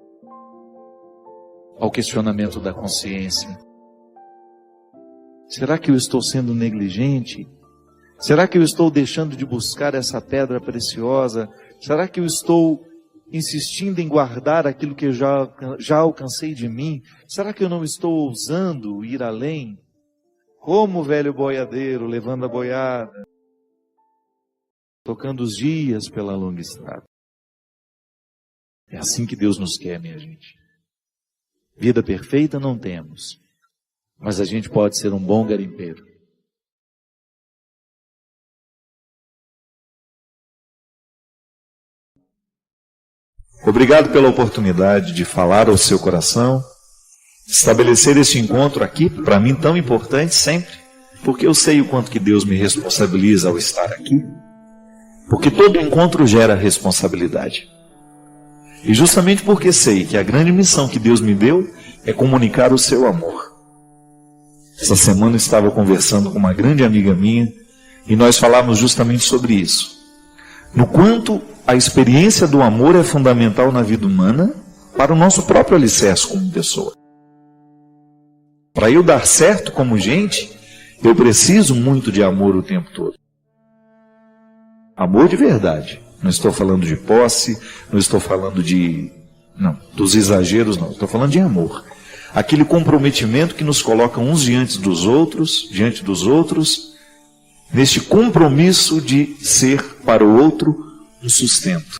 ao questionamento da consciência. Será que eu estou sendo negligente? Será que eu estou deixando de buscar essa pedra preciosa? Será que eu estou insistindo em guardar aquilo que eu já alcancei de mim? Será que eu não estou ousando ir além? Como o velho boiadeiro levando a boiada, tocando os dias pela longa estrada. É assim que Deus nos quer, minha gente. Vida perfeita não temos, mas a gente pode ser um bom garimpeiro. Obrigado pela oportunidade de falar ao seu coração, estabelecer este encontro aqui, para mim tão importante sempre, porque eu sei o quanto que Deus me responsabiliza ao estar aqui, porque todo encontro gera responsabilidade. E justamente porque sei que a grande missão que Deus me deu é comunicar o seu amor. Essa semana eu estava conversando com uma grande amiga minha e nós falávamos justamente sobre isso. No quanto a experiência do amor é fundamental na vida humana para o nosso próprio alicerce como pessoa. Para eu dar certo como gente, eu preciso muito de amor o tempo todo. Amor de verdade. Não estou falando de posse, não estou falando dos exageros, não. Estou falando de amor. Aquele comprometimento que nos coloca uns diante dos outros, neste compromisso de ser para o outro um sustento.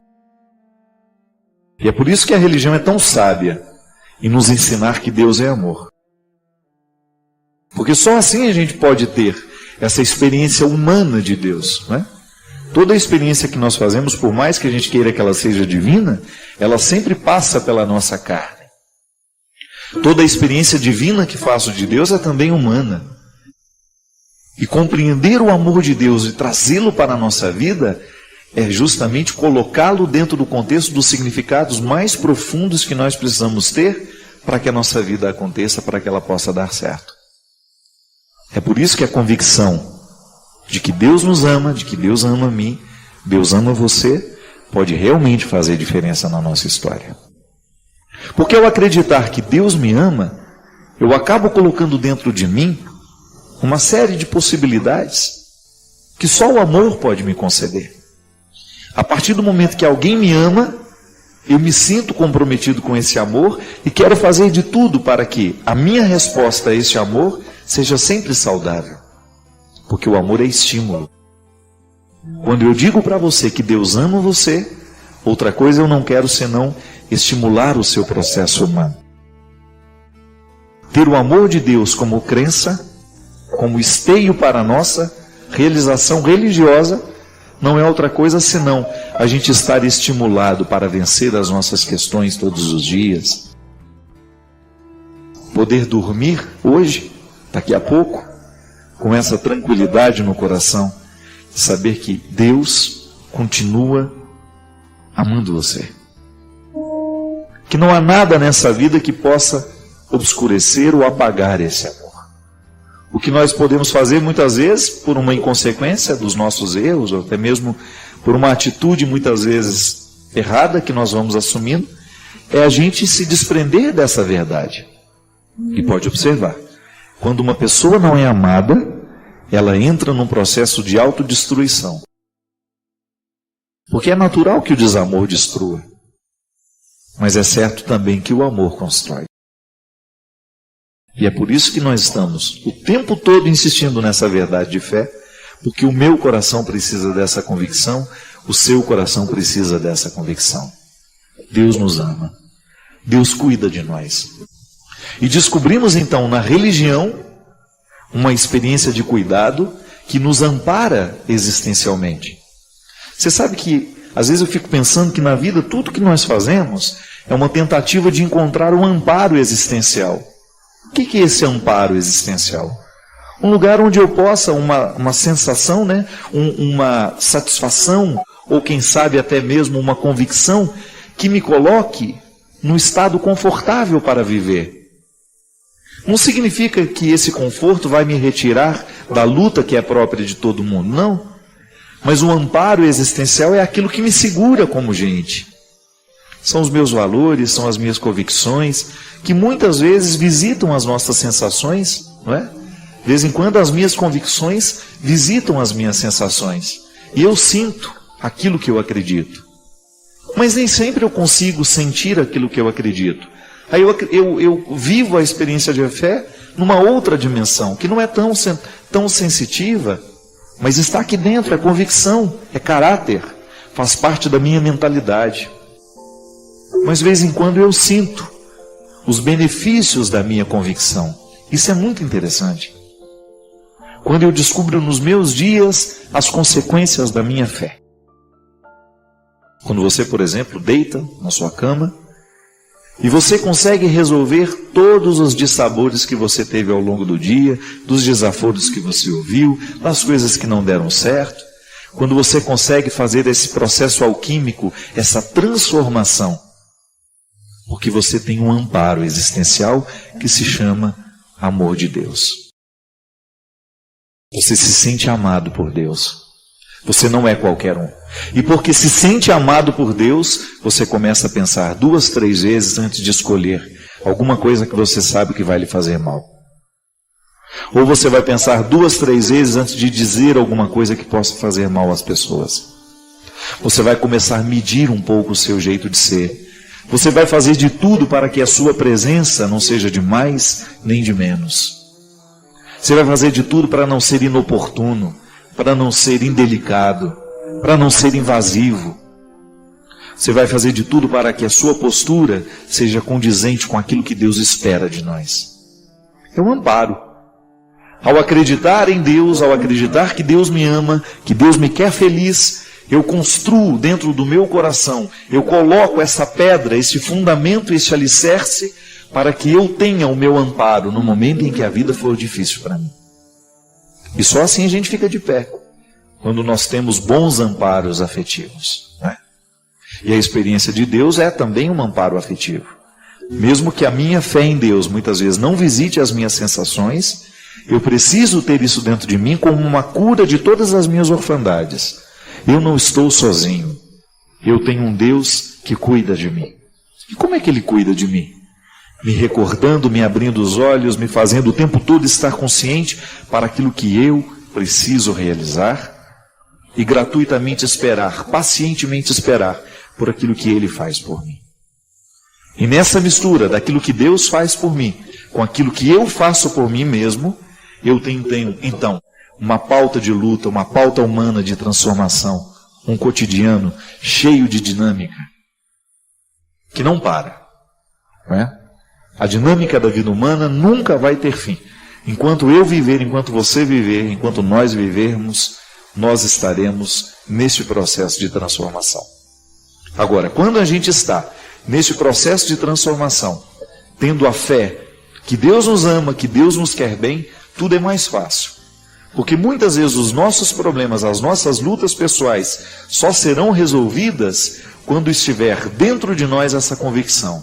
E é por isso que a religião é tão sábia em nos ensinar que Deus é amor. Porque só assim a gente pode ter essa experiência humana de Deus, não é? Toda experiência que nós fazemos, por mais que a gente queira que ela seja divina, ela sempre passa pela nossa carne. Toda experiência divina que faço de Deus é também humana. E compreender o amor de Deus e trazê-lo para a nossa vida é justamente colocá-lo dentro do contexto dos significados mais profundos que nós precisamos ter para que a nossa vida aconteça, para que ela possa dar certo. É por isso que a convicção de que Deus nos ama, de que Deus ama a mim, Deus ama você, pode realmente fazer diferença na nossa história. Porque ao acreditar que Deus me ama, eu acabo colocando dentro de mim uma série de possibilidades que só o amor pode me conceder. A partir do momento que alguém me ama, eu me sinto comprometido com esse amor e quero fazer de tudo para que a minha resposta a esse amor seja sempre saudável. Porque o amor é estímulo. Quando eu digo para você que Deus ama você, outra coisa eu não quero senão estimular o seu processo humano. Ter o amor de Deus como crença, como esteio para a nossa realização religiosa, não é outra coisa senão a gente estar estimulado para vencer as nossas questões todos os dias. Poder dormir hoje, daqui a pouco, com essa tranquilidade no coração, de saber que Deus continua amando você. Que não há nada nessa vida que possa obscurecer ou apagar esse amor. O que nós podemos fazer muitas vezes, por uma inconsequência dos nossos erros, ou até mesmo por uma atitude muitas vezes errada que nós vamos assumindo, é a gente se desprender dessa verdade. E pode observar, quando uma pessoa não é amada, ela entra num processo de autodestruição. Porque é natural que o desamor destrua, mas é certo também que o amor constrói. E é por isso que nós estamos o tempo todo insistindo nessa verdade de fé, porque o meu coração precisa dessa convicção, o seu coração precisa dessa convicção. Deus nos ama, Deus cuida de nós. E descobrimos então na religião uma experiência de cuidado que nos ampara existencialmente. Você sabe que às vezes eu fico pensando que na vida tudo que nós fazemos é uma tentativa de encontrar um amparo existencial. O que é esse amparo existencial? Um lugar onde eu possa, uma sensação, uma satisfação, ou quem sabe até mesmo uma convicção, que me coloque num estado confortável para viver. Não significa que esse conforto vai me retirar da luta que é própria de todo mundo, não. Mas o amparo existencial é aquilo que me segura como gente. São os meus valores, são as minhas convicções, que muitas vezes visitam as nossas sensações, não é? De vez em quando as minhas convicções visitam as minhas sensações. E eu sinto aquilo que eu acredito. Mas nem sempre eu consigo sentir aquilo que eu acredito. Aí eu vivo a experiência de fé numa outra dimensão, que não é tão sensitiva, mas está aqui dentro, é convicção, é caráter, faz parte da minha mentalidade. Mas de vez em quando eu sinto os benefícios da minha convicção. Isso é muito interessante. Quando eu descubro nos meus dias as consequências da minha fé. Quando você, por exemplo, deita na sua cama e você consegue resolver todos os dissabores que você teve ao longo do dia, dos desaforos que você ouviu, das coisas que não deram certo. Quando você consegue fazer esse processo alquímico, essa transformação, porque você tem um amparo existencial que se chama amor de Deus. Você se sente amado por Deus. Você não é qualquer um. E porque se sente amado por Deus, você começa a pensar 2, 3 vezes antes de escolher alguma coisa que você sabe que vai lhe fazer mal. Ou você vai pensar 2, 3 vezes antes de dizer alguma coisa que possa fazer mal às pessoas. Você vai começar a medir um pouco o seu jeito de ser. Você vai fazer de tudo para que a sua presença não seja de mais nem de menos. Você vai fazer de tudo para não ser inoportuno, para não ser indelicado, para não ser invasivo. Você vai fazer de tudo para que a sua postura seja condizente com aquilo que Deus espera de nós. É um amparo. Ao acreditar em Deus, ao acreditar que Deus me ama, que Deus me quer feliz, eu construo dentro do meu coração, eu coloco essa pedra, esse fundamento, esse alicerce, para que eu tenha o meu amparo no momento em que a vida for difícil para mim. E só assim a gente fica de pé, quando nós temos bons amparos afetivos, né? E a experiência de Deus é também um amparo afetivo. Mesmo que a minha fé em Deus muitas vezes não visite as minhas sensações, eu preciso ter isso dentro de mim como uma cura de todas as minhas orfandades. Eu não estou sozinho. Eu tenho um Deus que cuida de mim. E como é que Ele cuida de mim? Me recordando, me abrindo os olhos, me fazendo o tempo todo estar consciente para aquilo que eu preciso realizar e gratuitamente esperar, pacientemente esperar por aquilo que Ele faz por mim. E nessa mistura daquilo que Deus faz por mim com aquilo que eu faço por mim mesmo, eu tenho então uma pauta de luta, uma pauta humana de transformação, um cotidiano cheio de dinâmica, que não para, não é? A dinâmica da vida humana nunca vai ter fim. Enquanto eu viver, enquanto você viver, enquanto nós vivermos, nós estaremos neste processo de transformação. Agora, quando a gente está neste processo de transformação, tendo a fé que Deus nos ama, que Deus nos quer bem, tudo é mais fácil. Porque muitas vezes os nossos problemas, as nossas lutas pessoais só serão resolvidas quando estiver dentro de nós essa convicção.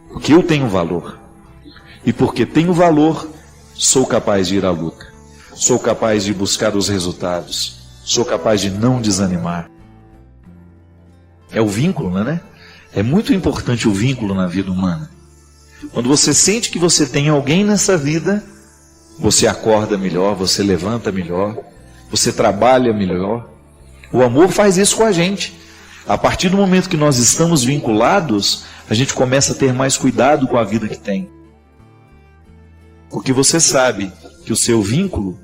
Porque eu tenho valor. E porque tenho valor, sou capaz de ir à luta. Sou capaz de buscar os resultados. Sou capaz de não desanimar. É o vínculo, né? É muito importante o vínculo na vida humana. Quando você sente que você tem alguém nessa vida, você acorda melhor, você levanta melhor, você trabalha melhor. O amor faz isso com a gente. A partir do momento que nós estamos vinculados, a gente começa a ter mais cuidado com a vida que tem. Porque você sabe que o seu vínculo,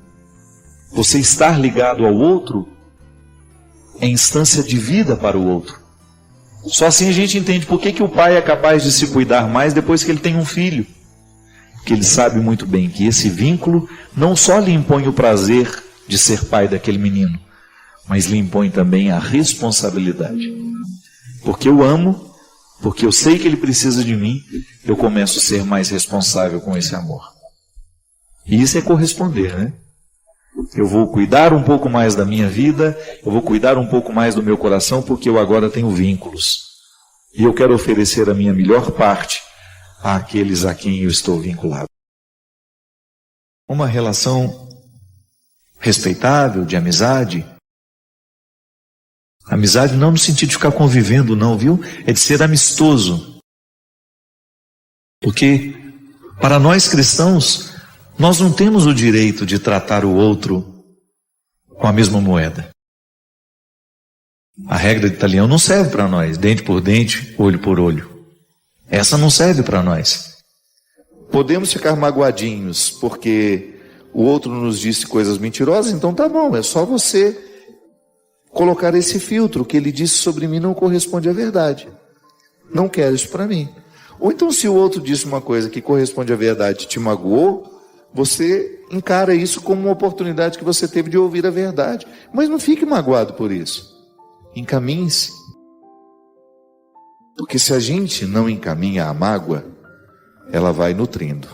você estar ligado ao outro, é instância de vida para o outro. Só assim a gente entende por que o pai é capaz de se cuidar mais depois que ele tem um filho. Porque ele sabe muito bem que esse vínculo não só lhe impõe o prazer de ser pai daquele menino, mas lhe impõe também a responsabilidade. Porque eu amo, porque eu sei que ele precisa de mim, eu começo a ser mais responsável com esse amor. E isso é corresponder, né? Eu vou cuidar um pouco mais da minha vida, eu vou cuidar um pouco mais do meu coração, porque eu agora tenho vínculos. E eu quero oferecer a minha melhor parte àqueles a quem eu estou vinculado. Uma relação respeitável, de amizade. Amizade não no sentido de ficar convivendo, não, viu? É de ser amistoso. Porque, para nós cristãos, nós não temos o direito de tratar o outro com a mesma moeda. A regra de Italião não serve para nós, dente por dente, olho por olho. Essa não serve para nós. Podemos ficar magoadinhos porque o outro nos disse coisas mentirosas, então tá bom, é só você colocar esse filtro, o que ele disse sobre mim não corresponde à verdade. Não quero isso para mim. Ou então se o outro disse uma coisa que corresponde à verdade e te magoou, você encara isso como uma oportunidade que você teve de ouvir a verdade. Mas não fique magoado por isso. Encaminhe-se. Porque se a gente não encaminha a mágoa, ela vai nutrindo,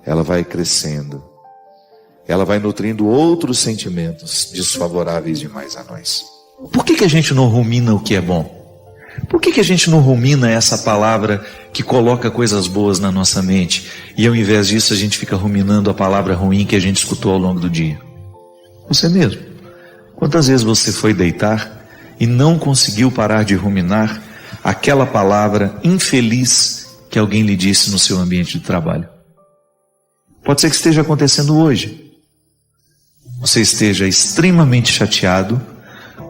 ela vai crescendo, ela vai nutrindo outros sentimentos desfavoráveis demais a nós. Por que a gente não rumina o que é bom? Por que a gente não rumina essa palavra que coloca coisas boas na nossa mente e ao invés disso a gente fica ruminando a palavra ruim que a gente escutou ao longo do dia? Você mesmo. Quantas vezes você foi deitar e não conseguiu parar de ruminar aquela palavra infeliz que alguém lhe disse no seu ambiente de trabalho? Pode ser que esteja acontecendo hoje. Você esteja extremamente chateado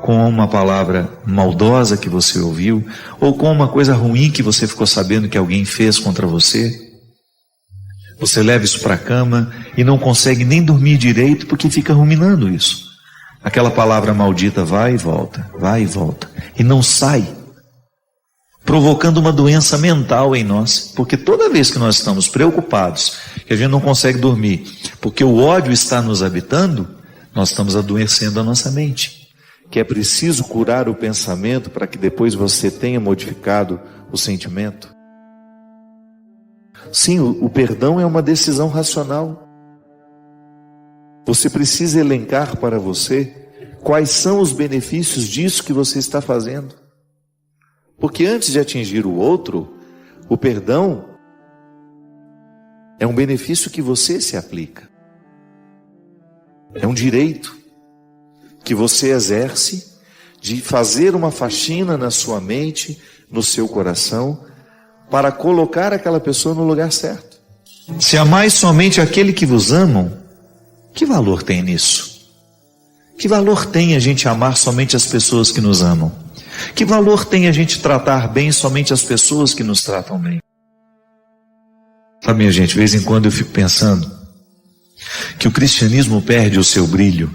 com uma palavra maldosa que você ouviu, ou com uma coisa ruim que você ficou sabendo que alguém fez contra você. Você leva isso para a cama e não consegue nem dormir direito porque fica ruminando isso. Aquela palavra maldita vai e volta, e não sai, provocando uma doença mental em nós, porque toda vez que nós estamos preocupados que a gente não consegue dormir, porque o ódio está nos habitando, nós estamos adoecendo a nossa mente. Que é preciso curar o pensamento para que depois você tenha modificado o sentimento. Sim, o perdão é uma decisão racional. Você precisa elencar para você quais são os benefícios disso que você está fazendo. Porque antes de atingir o outro, o perdão é um benefício que você se aplica. É um direito que você exerce de fazer uma faxina na sua mente, no seu coração, para colocar aquela pessoa no lugar certo. Se amais somente aquele que vos amam, que valor tem nisso? Que valor tem a gente amar somente as pessoas que nos amam? Que valor tem a gente tratar bem somente as pessoas que nos tratam bem? Sabe, minha gente, de vez em quando eu fico pensando que o cristianismo perde o seu brilho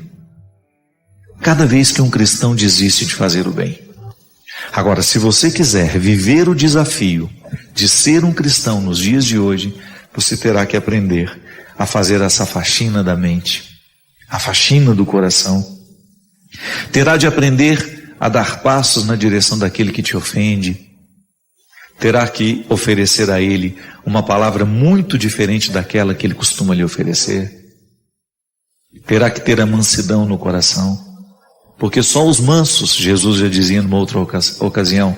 cada vez que um cristão desiste de fazer o bem. Agora, se você quiser viver o desafio de ser um cristão nos dias de hoje, você terá que aprender a fazer essa faxina da mente, a faxina do coração. Terá de aprender a dar passos na direção daquele que te ofende. Terá que oferecer a ele uma palavra muito diferente daquela que ele costuma lhe oferecer. Terá que ter a mansidão no coração. Porque só os mansos, Jesus já dizia numa outra ocasião,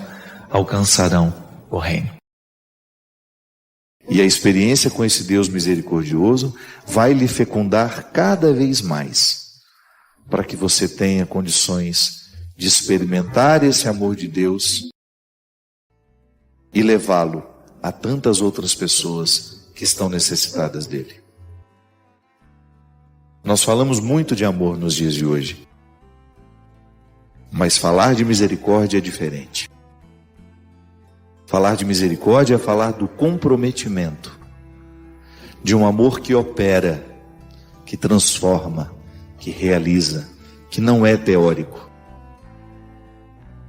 alcançarão o reino. E a experiência com esse Deus misericordioso vai lhe fecundar cada vez mais, para que você tenha condições de experimentar esse amor de Deus e levá-lo a tantas outras pessoas que estão necessitadas dele. Nós falamos muito de amor nos dias de hoje, mas falar de misericórdia é diferente. Falar de misericórdia é falar do comprometimento, de um amor que opera, que transforma, que realiza, que não é teórico.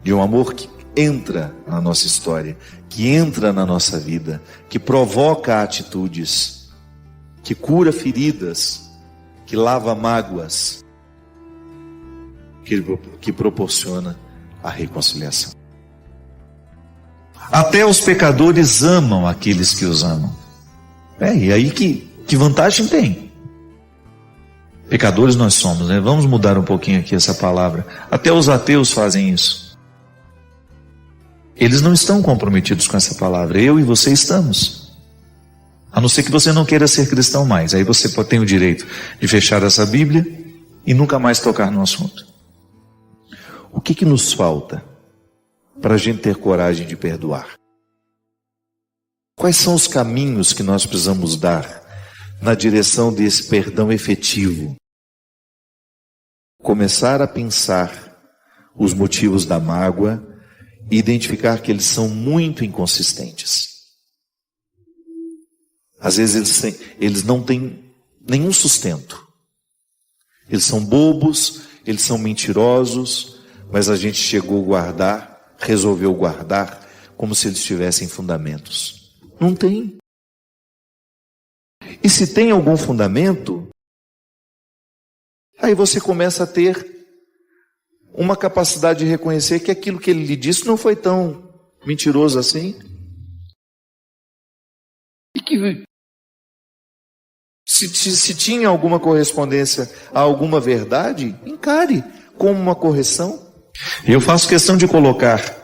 De um amor que entra na nossa história, que entra na nossa vida, que provoca atitudes, que cura feridas, que lava mágoas, que proporciona a reconciliação. Até os pecadores amam aqueles que os amam. E aí que vantagem tem? Pecadores nós somos, né? Vamos mudar um pouquinho aqui essa palavra. Até os ateus fazem isso. Eles não estão comprometidos com essa palavra. Eu e você estamos. A não ser que você não queira ser cristão mais. Aí você tem o direito de fechar essa Bíblia e nunca mais tocar no assunto. O que nos falta para a gente ter coragem de perdoar? Quais são os caminhos que nós precisamos dar na direção desse perdão efetivo? Começar a pensar os motivos da mágoa e identificar que eles são muito inconsistentes. Às vezes eles não têm nenhum sustento. Eles são bobos, eles são mentirosos, mas a gente resolveu guardar como se eles tivessem fundamentos. Não tem. E se tem algum fundamento, aí você começa a ter uma capacidade de reconhecer que aquilo que ele lhe disse não foi tão mentiroso assim. E que se tinha alguma correspondência a alguma verdade, encare como uma correção. Eu faço questão de colocar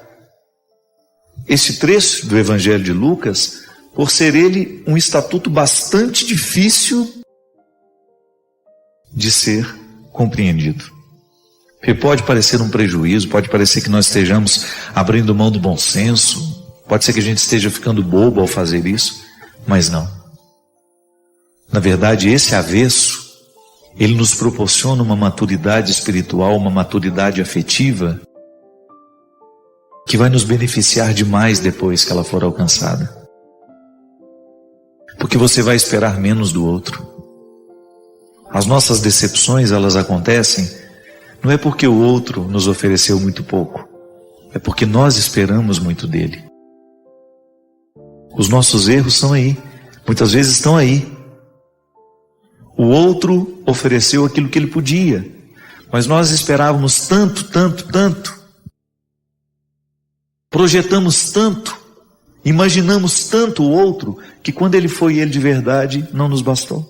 esse trecho do Evangelho de Lucas, por ser ele um estatuto bastante difícil de ser compreendido. Porque pode parecer um prejuízo, pode parecer que nós estejamos abrindo mão do bom senso, pode ser que a gente esteja ficando bobo ao fazer isso, mas não. Na verdade, esse avesso, ele nos proporciona uma maturidade espiritual, uma maturidade afetiva, que vai nos beneficiar demais depois que ela for alcançada. Porque você vai esperar menos do outro. As nossas decepções, elas acontecem, não é porque o outro nos ofereceu muito pouco, é porque nós esperamos muito dele. Os nossos erros são aí, muitas vezes estão aí, O outro ofereceu aquilo que ele podia, mas nós esperávamos tanto, tanto, tanto. Projetamos tanto, imaginamos tanto o outro, que quando ele foi ele de verdade, não nos bastou.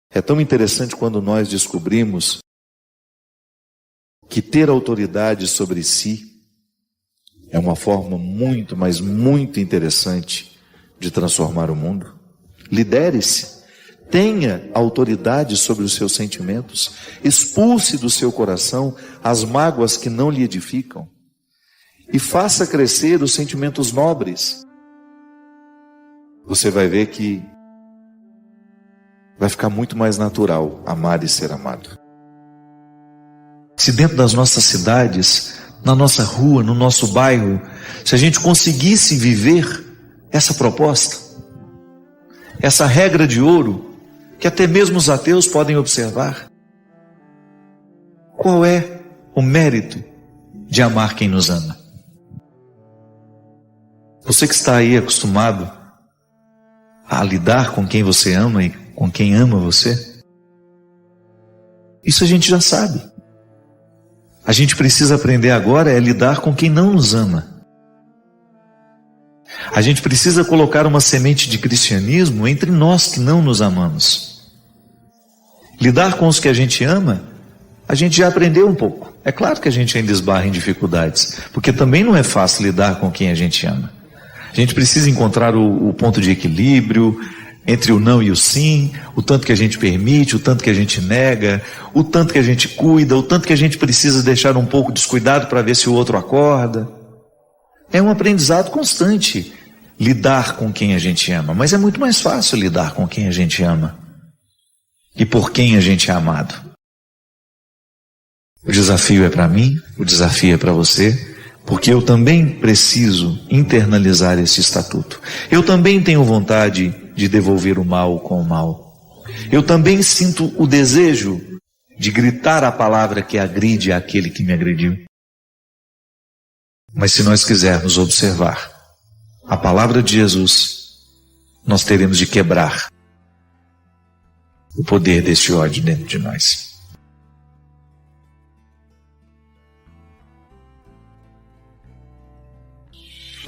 É tão interessante quando nós descobrimos que ter autoridade sobre si é uma forma muito, mas muito interessante de transformar o mundo. Lidere-se, tenha autoridade sobre os seus sentimentos, expulse do seu coração as mágoas que não lhe edificam e faça crescer os sentimentos nobres. Você vai ver que vai ficar muito mais natural amar e ser amado. Se dentro das nossas cidades, na nossa rua, no nosso bairro, se a gente conseguisse viver essa proposta, essa regra de ouro, que até mesmo os ateus podem observar, qual é o mérito de amar quem nos ama? Você que está aí acostumado a lidar com quem você ama e com quem ama você, isso a gente já sabe. A gente precisa aprender agora é lidar com quem não nos ama. A gente precisa colocar uma semente de cristianismo entre nós que não nos amamos. Lidar com os que a gente ama, a gente já aprendeu um pouco. É claro que a gente ainda esbarra em dificuldades, porque também não é fácil lidar com quem a gente ama. A gente precisa encontrar o ponto de equilíbrio entre o não e o sim, o tanto que a gente permite, o tanto que a gente nega, o tanto que a gente cuida, o tanto que a gente precisa deixar um pouco descuidado para ver se o outro acorda. É um aprendizado constante lidar com quem a gente ama, mas é muito mais fácil lidar com quem a gente ama e por quem a gente é amado. O desafio é para mim, o desafio é para você, porque eu também preciso internalizar esse estatuto. Eu também tenho vontade de devolver o mal com o mal. Eu também sinto o desejo de gritar a palavra que agride aquele que me agrediu. Mas se nós quisermos observar a palavra de Jesus, nós teremos de quebrar o poder deste ódio dentro de nós.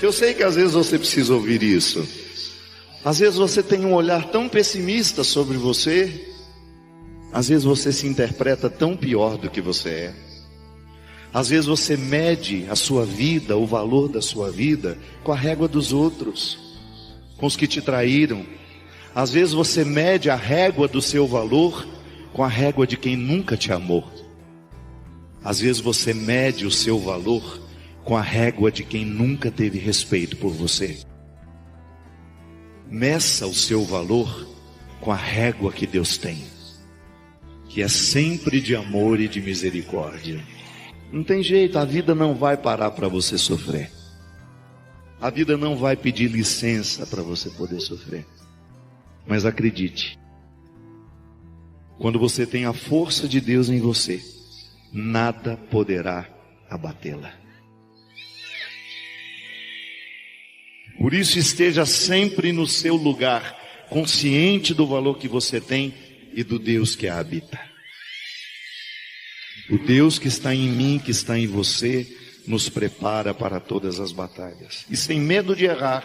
Eu sei que às vezes você precisa ouvir isso. Às vezes você tem um olhar tão pessimista sobre você. Às vezes você se interpreta tão pior do que você é. Às vezes você mede a sua vida, o valor da sua vida, com a régua dos outros, com os que te traíram. Às vezes você mede a régua do seu valor com a régua de quem nunca te amou. Às vezes você mede o seu valor com a régua de quem nunca teve respeito por você. Meça o seu valor com a régua que Deus tem, que é sempre de amor e de misericórdia. Não tem jeito, a vida não vai parar para você sofrer. A vida não vai pedir licença para você poder sofrer. Mas acredite, quando você tem a força de Deus em você, nada poderá abatê-la. Por isso esteja sempre no seu lugar, consciente do valor que você tem e do Deus que a habita. O Deus que está em mim, que está em você, nos prepara para todas as batalhas. E sem medo de errar,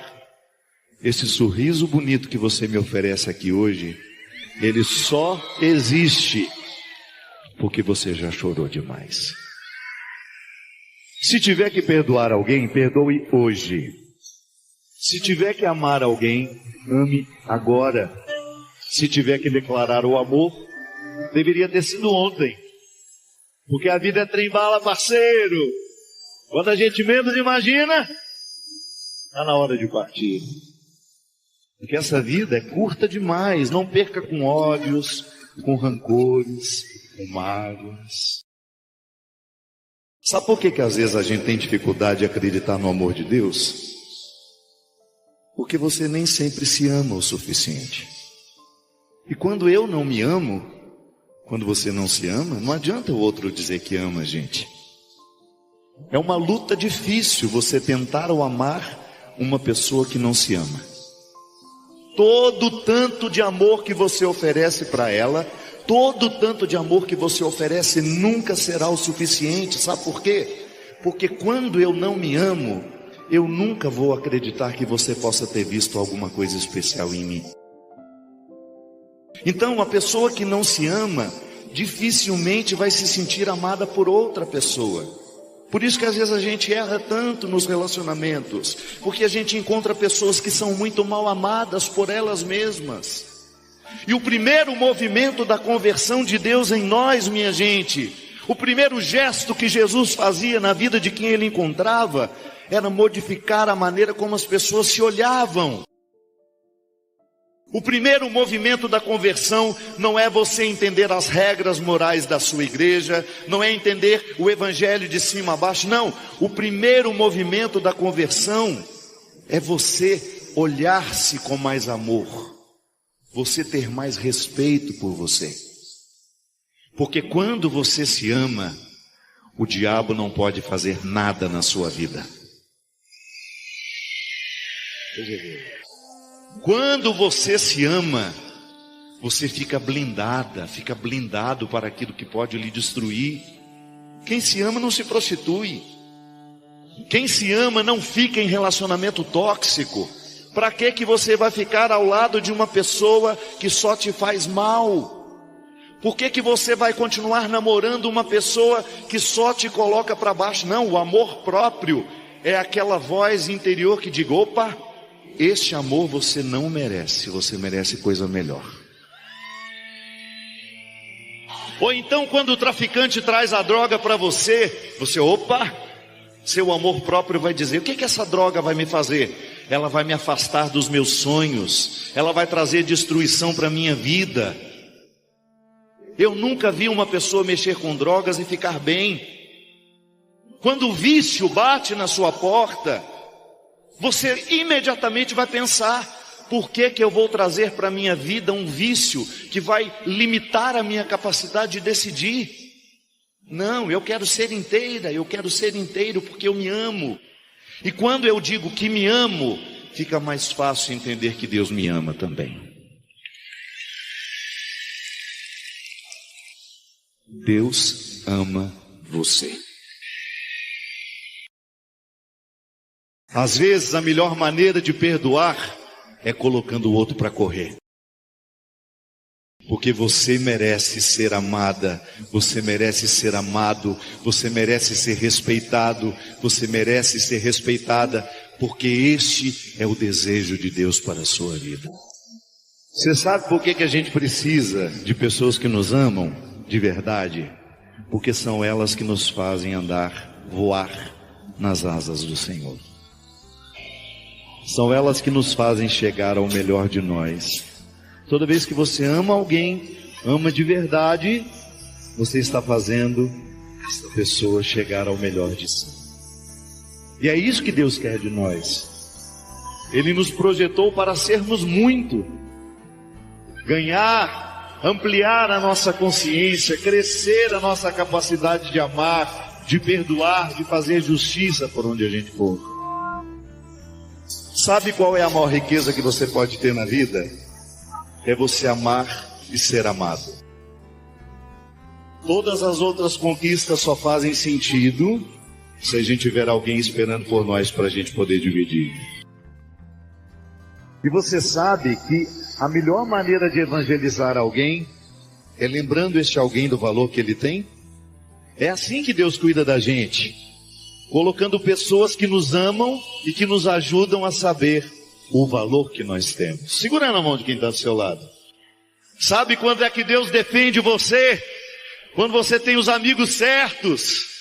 esse sorriso bonito que você me oferece aqui hoje, ele só existe porque você já chorou demais. Se tiver que perdoar alguém, perdoe hoje. Se tiver que amar alguém, ame agora. Se tiver que declarar o amor, deveria ter sido ontem. Porque a vida é trem-bala, parceiro. Quando a gente menos imagina, está na hora de partir. Porque essa vida é curta demais. Não perca com ódios, com rancores, com mágoas. Sabe por que às vezes a gente tem dificuldade de acreditar no amor de Deus? Porque você nem sempre se ama o suficiente. E quando eu não me amo, quando você não se ama, não adianta o outro dizer que ama a gente. É uma luta difícil você tentar ou amar uma pessoa que não se ama. Todo tanto de amor que você oferece para ela, todo tanto de amor que você oferece nunca será o suficiente. Sabe por quê? Porque quando eu não me amo, eu nunca vou acreditar que você possa ter visto alguma coisa especial em mim. Então, uma pessoa que não se ama, dificilmente vai se sentir amada por outra pessoa. Por isso que às vezes a gente erra tanto nos relacionamentos, porque a gente encontra pessoas que são muito mal amadas por elas mesmas. E o primeiro movimento da conversão de Deus em nós, minha gente, o primeiro gesto que Jesus fazia na vida de quem ele encontrava, era modificar a maneira como as pessoas se olhavam. O primeiro movimento da conversão não é você entender as regras morais da sua igreja, não é entender o evangelho de cima a baixo, não. O primeiro movimento da conversão é você olhar-se com mais amor, você ter mais respeito por você. Porque quando você se ama, o diabo não pode fazer nada na sua vida. Quando você se ama, você fica blindada, fica blindado para aquilo que pode lhe destruir. Quem se ama não se prostitui. Quem se ama não fica em relacionamento tóxico. Para que você vai ficar ao lado de uma pessoa que só te faz mal? Por que você vai continuar namorando uma pessoa que só te coloca para baixo? Não, o amor próprio é aquela voz interior que diz: opa, este amor você não merece, você merece coisa melhor. Ou então quando o traficante traz a droga para você, opa, seu amor próprio vai dizer: o que essa droga vai me fazer? Ela vai me afastar dos meus sonhos, ela vai trazer destruição para a minha vida. Eu nunca vi uma pessoa mexer com drogas e ficar bem. Quando o vício bate na sua porta, você imediatamente vai pensar: por que eu vou trazer para a minha vida um vício que vai limitar a minha capacidade de decidir? Não, eu quero ser inteira, eu quero ser inteiro porque eu me amo. E quando eu digo que me amo, fica mais fácil entender que Deus me ama também. Deus ama você. Às vezes a melhor maneira de perdoar é colocando o outro para correr. Porque você merece ser amada, você merece ser amado, você merece ser respeitado, você merece ser respeitada, porque este é o desejo de Deus para a sua vida. Você sabe por que a gente precisa de pessoas que nos amam de verdade? Porque são elas que nos fazem andar, voar nas asas do Senhor. São elas que nos fazem chegar ao melhor de nós. Toda vez que você ama alguém, ama de verdade, você está fazendo essa pessoa chegar ao melhor de si. E é isso que Deus quer de nós. Ele nos projetou para sermos muito, ganhar, ampliar a nossa consciência, crescer a nossa capacidade de amar, de perdoar, de fazer justiça por onde a gente for. Sabe qual é a maior riqueza que você pode ter na vida? É você amar e ser amado. Todas as outras conquistas só fazem sentido se a gente tiver alguém esperando por nós para a gente poder dividir. E você sabe que a melhor maneira de evangelizar alguém é lembrando este alguém do valor que ele tem? É assim que Deus cuida da gente, colocando pessoas que nos amam e que nos ajudam a saber o valor que nós temos. Segura na mão de quem está do seu lado. Sabe quando é que Deus defende você? Quando você tem os amigos certos.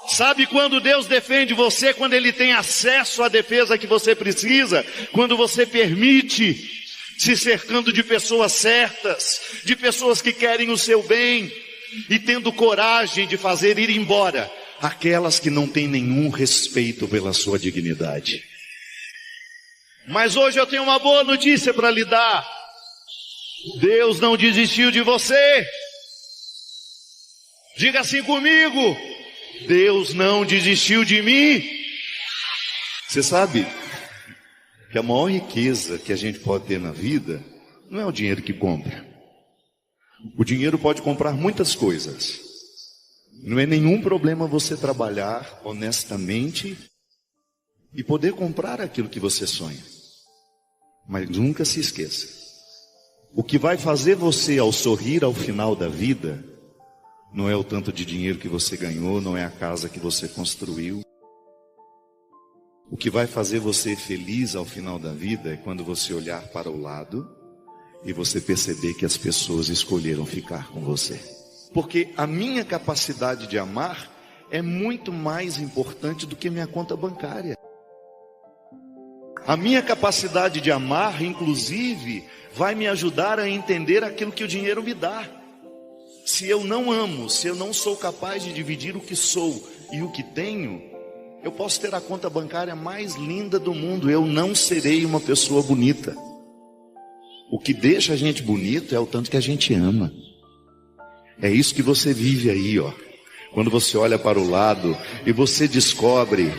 Sabe quando Deus defende você? Quando Ele tem acesso à defesa que você precisa. Quando você permite, se cercando de pessoas certas, de pessoas que querem o seu bem, e tendo coragem de fazer ir embora aquelas que não têm nenhum respeito pela sua dignidade. Mas hoje eu tenho uma boa notícia para lhe dar. Deus não desistiu de você. Diga assim comigo: Deus não desistiu de mim. Você sabe, que a maior riqueza que a gente pode ter na vida não é o dinheiro que compra. O dinheiro pode comprar muitas coisas. Não é nenhum problema você trabalhar honestamente e poder comprar aquilo que você sonha. Mas nunca se esqueça: o que vai fazer você ao sorrir ao final da vida não é o tanto de dinheiro que você ganhou, não é a casa que você construiu. O que vai fazer você feliz ao final da vida é quando você olhar para o lado e você perceber que as pessoas escolheram ficar com você. Porque a minha capacidade de amar é muito mais importante do que minha conta bancária. A minha capacidade de amar, inclusive, vai me ajudar a entender aquilo que o dinheiro me dá. Se eu não amo, se eu não sou capaz de dividir o que sou e o que tenho, eu posso ter a conta bancária mais linda do mundo, eu não serei uma pessoa bonita. O que deixa a gente bonito é o tanto que a gente ama. É isso que você vive aí, ó. Quando você olha para o lado e você descobre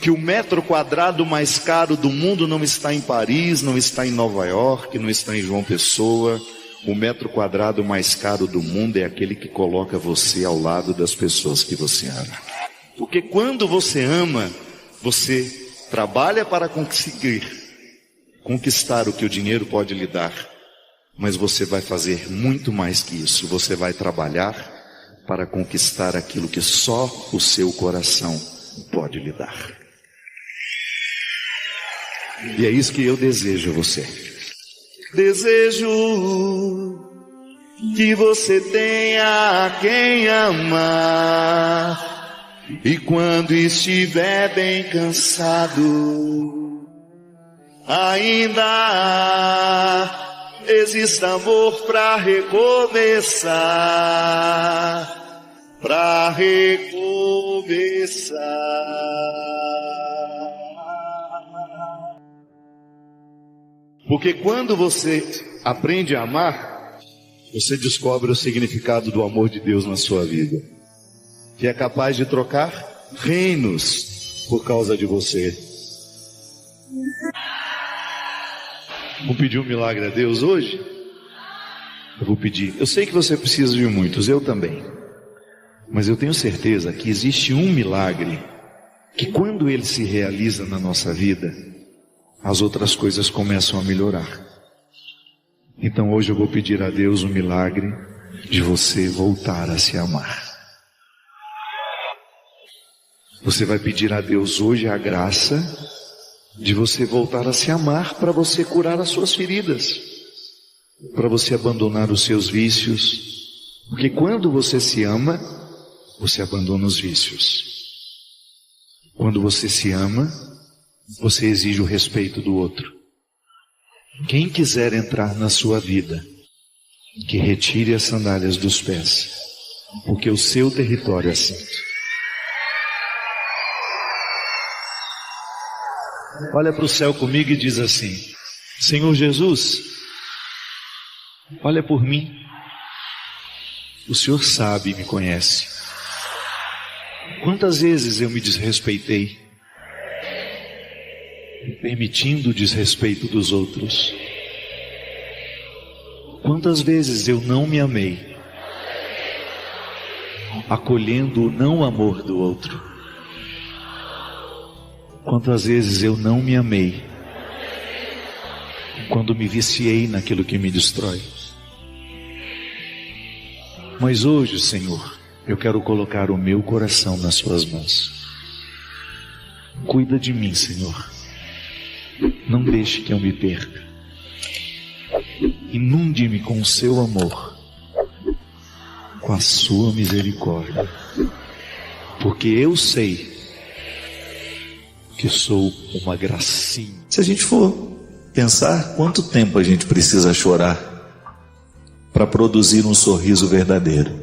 que o metro quadrado mais caro do mundo não está em Paris, não está em Nova York, não está em João Pessoa. O metro quadrado mais caro do mundo é aquele que coloca você ao lado das pessoas que você ama. Porque quando você ama, você trabalha para conquistar o que o dinheiro pode lhe dar. Mas você vai fazer muito mais que isso. Você vai trabalhar para conquistar aquilo que só o seu coração pode lhe dar. E é isso que eu desejo a você. Desejo que você tenha quem amar. E quando estiver bem cansado, ainda existe amor para recomeçar. Para recomeçar. Porque quando você aprende a amar, você descobre o significado do amor de Deus na sua vida, que é capaz de trocar reinos por causa de você. Vou pedir um milagre a Deus hoje? Eu vou pedir. Eu sei que você precisa de muitos, eu também. Mas eu tenho certeza que existe um milagre que quando ele se realiza na nossa vida, as outras coisas começam a melhorar. Então hoje eu vou pedir a Deus um milagre de você voltar a se amar. Você vai pedir a Deus hoje a graça de você voltar a se amar, para você curar as suas feridas, para você abandonar os seus vícios. Porque quando você se ama, você abandona os vícios. Quando você se ama, você exige o respeito do outro. Quem quiser entrar na sua vida, que retire as sandálias dos pés, porque o seu território é santo. Olha para o céu comigo e diz assim: Senhor Jesus, olha por mim. O Senhor sabe e me conhece. Quantas vezes eu me desrespeitei, permitindo o desrespeito dos outros. Quantas vezes eu não me amei, acolhendo o não amor do outro. Quantas vezes eu não me amei, quando me viciei naquilo que me destrói. Mas hoje, Senhor, eu quero colocar o meu coração nas suas mãos. Cuida de mim, Senhor. Não deixe que eu me perca. Inunde-me com o seu amor, com a sua misericórdia, porque eu sei que sou uma gracinha. Se a gente for pensar quanto tempo a gente precisa chorar para produzir um sorriso verdadeiro.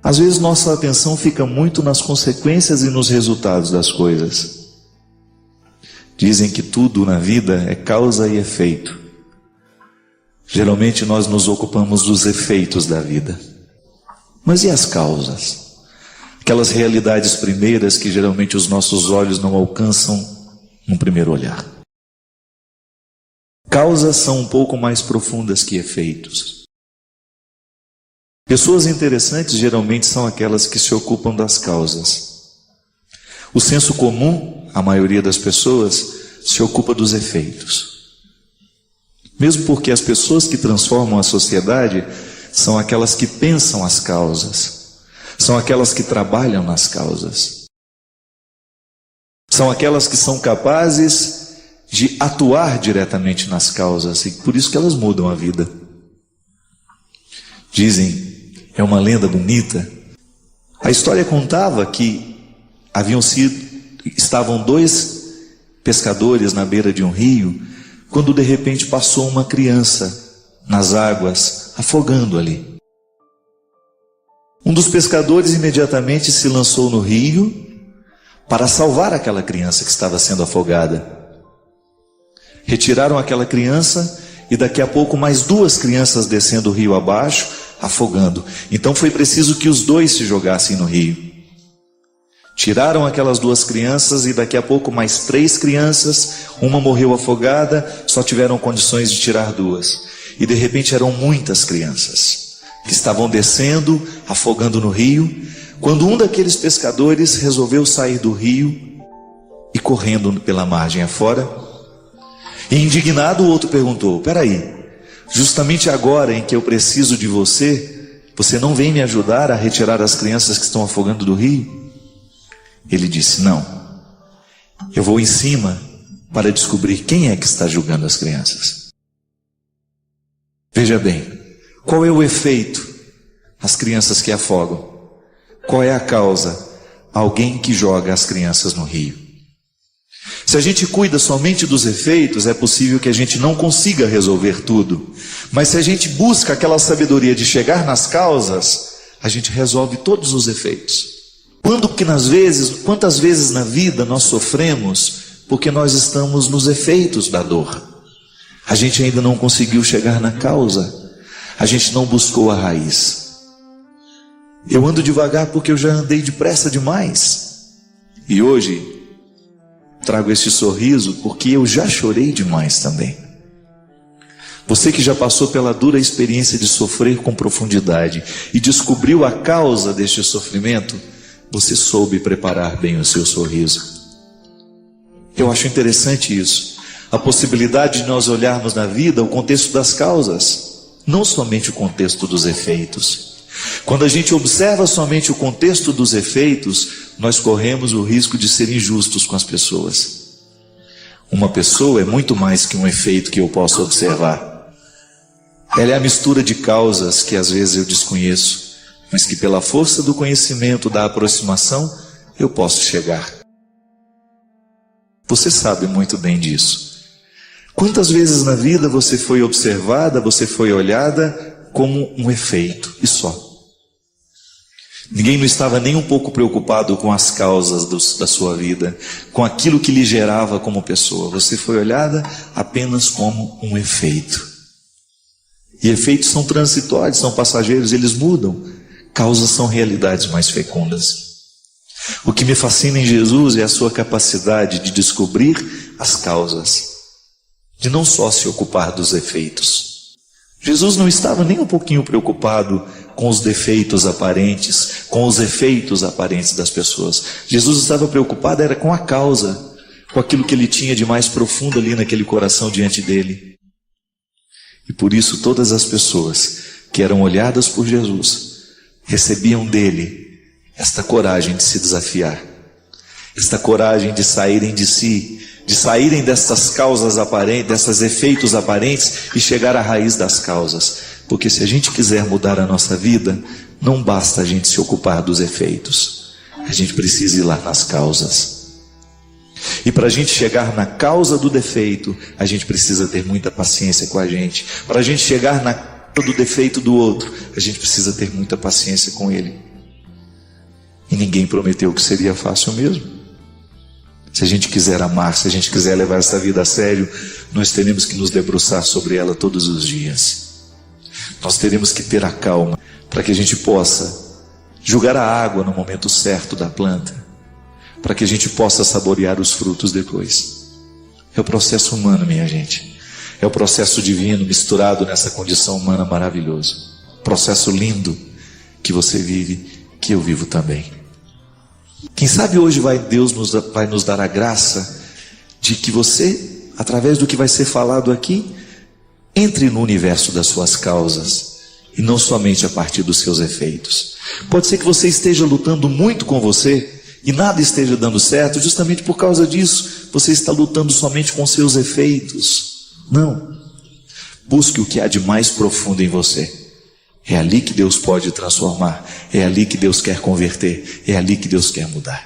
Às vezes nossa atenção fica muito nas consequências e nos resultados das coisas. Dizem que tudo na vida é causa e efeito. Geralmente nós nos ocupamos dos efeitos da vida. Mas e as causas? Aquelas realidades primeiras que geralmente os nossos olhos não alcançam num primeiro olhar. Causas são um pouco mais profundas que efeitos. Pessoas interessantes geralmente são aquelas que se ocupam das causas. O senso comum, a maioria das pessoas, se ocupa dos efeitos. Mesmo porque as pessoas que transformam a sociedade são aquelas que pensam as causas, são aquelas que trabalham nas causas, são aquelas que são capazes de atuar diretamente nas causas, e por isso que elas mudam a vida. Dizem, é uma lenda bonita, a história contava que estavam dois pescadores na beira de um rio, quando de repente passou uma criança nas águas, afogando ali. Um dos pescadores imediatamente se lançou no rio para salvar aquela criança que estava sendo afogada. Retiraram aquela criança e daqui a pouco mais duas crianças descendo o rio abaixo, afogando. Então foi preciso que os dois se jogassem no rio. Tiraram aquelas duas crianças e daqui a pouco mais três crianças, uma morreu afogada, só tiveram condições de tirar duas. E de repente eram muitas crianças que estavam descendo, afogando no rio, quando um daqueles pescadores resolveu sair do rio e correndo pela margem afora. E indignado, o outro perguntou: peraí, justamente agora em que eu preciso de você, você não vem me ajudar a retirar as crianças que estão afogando do rio? Ele disse: não, eu vou em cima para descobrir quem é que está julgando as crianças. Veja bem, qual é o efeito? As crianças que afogam. Qual é a causa? Alguém que joga as crianças no rio. Se a gente cuida somente dos efeitos, é possível que a gente não consiga resolver tudo. Mas se a gente busca aquela sabedoria de chegar nas causas, a gente resolve todos os efeitos. Quantas vezes na vida nós sofremos porque nós estamos nos efeitos da dor? A gente ainda não conseguiu chegar na causa. A gente não buscou a raiz. Eu ando devagar porque eu já andei depressa demais. E hoje trago este sorriso porque eu já chorei demais também. Você que já passou pela dura experiência de sofrer com profundidade e descobriu a causa deste sofrimento, você soube preparar bem o seu sorriso. Eu acho interessante isso. A possibilidade de nós olharmos na vida o contexto das causas, não somente o contexto dos efeitos. Quando a gente observa somente o contexto dos efeitos, nós corremos o risco de ser injustos com as pessoas. Uma pessoa é muito mais que um efeito que eu posso observar. Ela é a mistura de causas que às vezes eu desconheço, mas que pela força do conhecimento, da aproximação, eu posso chegar. Você sabe muito bem disso. Quantas vezes na vida você foi observada, você foi olhada como um efeito e só? Ninguém não estava nem um pouco preocupado com as causas da sua vida, com aquilo que lhe gerava como pessoa. Você foi olhada apenas como um efeito. E efeitos são transitórios, são passageiros, eles mudam. Causas são realidades mais fecundas. O que me fascina em Jesus é a sua capacidade de descobrir as causas, de não só se ocupar dos efeitos. Jesus não estava nem um pouquinho preocupado com os defeitos aparentes, com os efeitos aparentes das pessoas. Jesus estava preocupado era com a causa, com aquilo que ele tinha de mais profundo ali naquele coração diante dele. E por isso todas as pessoas que eram olhadas por Jesus recebiam dele esta coragem de se desafiar, esta coragem de saírem de si, de saírem dessas causas aparentes, desses efeitos aparentes e chegar à raiz das causas. Porque se a gente quiser mudar a nossa vida, não basta a gente se ocupar dos efeitos. A gente precisa ir lá nas causas. E para a gente chegar na causa do defeito, a gente precisa ter muita paciência com a gente. Para a gente chegar na causa do defeito do outro, a gente precisa ter muita paciência com ele. E ninguém prometeu que seria fácil mesmo. Se a gente quiser amar, se a gente quiser levar essa vida a sério, nós teremos que nos debruçar sobre ela todos os dias. Nós teremos que ter a calma para que a gente possa julgar a água no momento certo da planta, para que a gente possa saborear os frutos depois. É o processo humano, minha gente. É o processo divino misturado nessa condição humana maravilhoso. Processo lindo que você vive, que eu vivo também. Quem sabe hoje Deus vai nos dar a graça de que você, através do que vai ser falado aqui, entre no universo das suas causas e não somente a partir dos seus efeitos. Pode ser que você esteja lutando muito com você e nada esteja dando certo, justamente por causa disso, você está lutando somente com seus efeitos. Não. Busque o que há de mais profundo em você. É ali que Deus pode transformar, é ali que Deus quer converter, é ali que Deus quer mudar.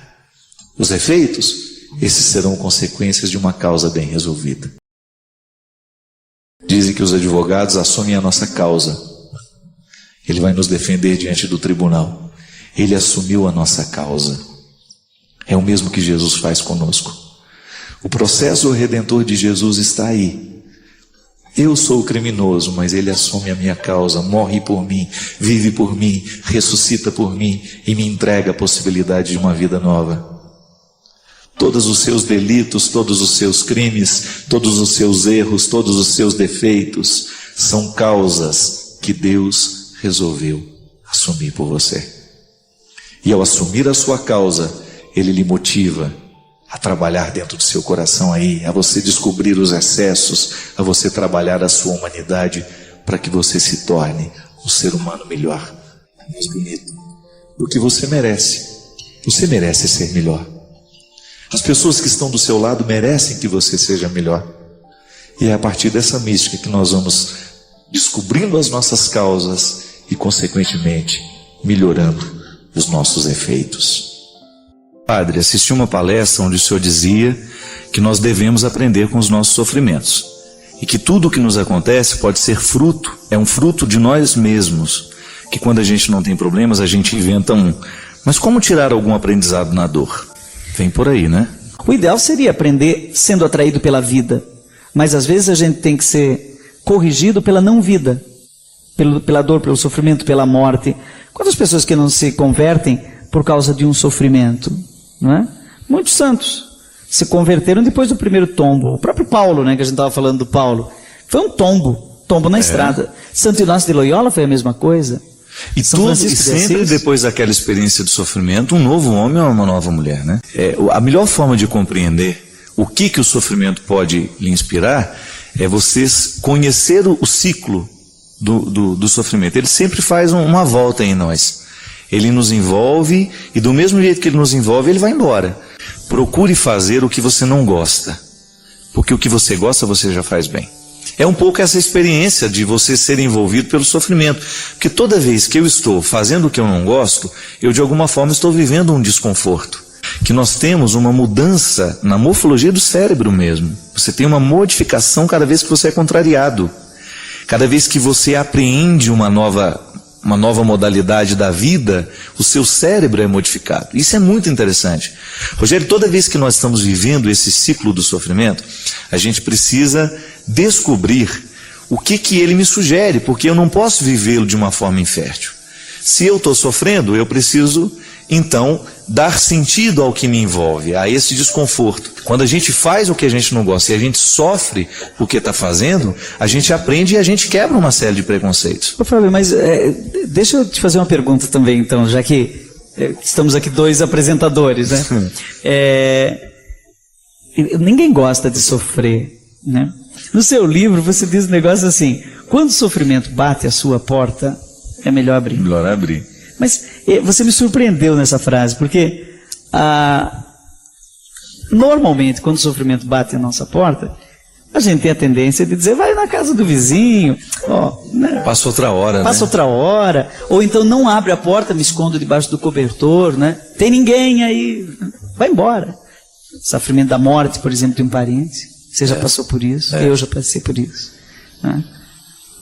Os efeitos, esses serão consequências de uma causa bem resolvida. Dizem que os advogados assumem a nossa causa. Ele vai nos defender diante do tribunal. Ele assumiu a nossa causa. É o mesmo que Jesus faz conosco. O processo redentor de Jesus está aí. Eu sou o criminoso, mas Ele assume a minha causa, morre por mim, vive por mim, ressuscita por mim e me entrega a possibilidade de uma vida nova. Todos os seus delitos, todos os seus crimes, todos os seus erros, todos os seus defeitos são causas que Deus resolveu assumir por você. E ao assumir a sua causa, Ele lhe motiva a trabalhar dentro do seu coração aí, a você descobrir os excessos, a você trabalhar a sua humanidade para que você se torne um ser humano melhor, mais bonito do que você merece. Você merece ser melhor. As pessoas que estão do seu lado merecem que você seja melhor. E é a partir dessa mística que nós vamos descobrindo as nossas causas e, consequentemente, melhorando os nossos efeitos. Padre, assisti uma palestra onde o senhor dizia que nós devemos aprender com os nossos sofrimentos e que tudo o que nos acontece pode ser fruto, é um fruto de nós mesmos, que quando a gente não tem problemas a gente inventa um. Mas como tirar algum aprendizado na dor? Vem por aí, né? O ideal seria aprender sendo atraído pela vida, mas às vezes a gente tem que ser corrigido pela não vida, pela dor, pelo sofrimento, pela morte. Quantas pessoas que não se convertem por causa de um sofrimento? Não é? Muitos santos se converteram depois do primeiro tombo. O próprio Paulo, né, que a gente estava falando do Paulo, foi um tombo na estrada. Santo Inácio de Loyola foi a mesma coisa. E sempre depois daquela experiência de sofrimento, um novo homem ou uma nova mulher, né? A melhor forma de compreender o que o sofrimento pode lhe inspirar é você conhecer o ciclo do sofrimento. Ele sempre faz uma volta em nós. Ele nos envolve e do mesmo jeito que ele nos envolve, ele vai embora. Procure fazer o que você não gosta, porque o que você gosta você já faz bem. É um pouco essa experiência de você ser envolvido pelo sofrimento, porque toda vez que eu estou fazendo o que eu não gosto, eu de alguma forma estou vivendo um desconforto. Que nós temos uma mudança na morfologia do cérebro mesmo. Você tem uma modificação cada vez que você é contrariado. Cada vez que você apreende uma nova modalidade da vida, o seu cérebro é modificado. Isso é muito interessante. Rogério, toda vez que nós estamos vivendo esse ciclo do sofrimento, a gente precisa descobrir o que ele me sugere, porque eu não posso vivê-lo de uma forma infértil. Se eu estou sofrendo, eu preciso, então, dar sentido ao que me envolve, a esse desconforto. Quando a gente faz o que a gente não gosta e a gente sofre o que está fazendo, a gente aprende e a gente quebra uma série de preconceitos. Ô Fábio, mas deixa eu te fazer uma pergunta também, então, já que estamos aqui dois apresentadores, né? Ninguém gosta de sofrer, né? No seu livro você diz um negócio assim: quando o sofrimento bate a sua porta, é melhor abrir. Melhor abrir. Mas você me surpreendeu nessa frase, porque normalmente quando o sofrimento bate a nossa porta, a gente tem a tendência de dizer, vai na casa do vizinho, né? Passa outra hora, Passa outra hora, ou então não abre a porta, me escondo debaixo do cobertor, né? Tem ninguém aí, vai embora. Sofrimento da morte, por exemplo, de um parente, você já passou por isso, eu já passei por isso, né?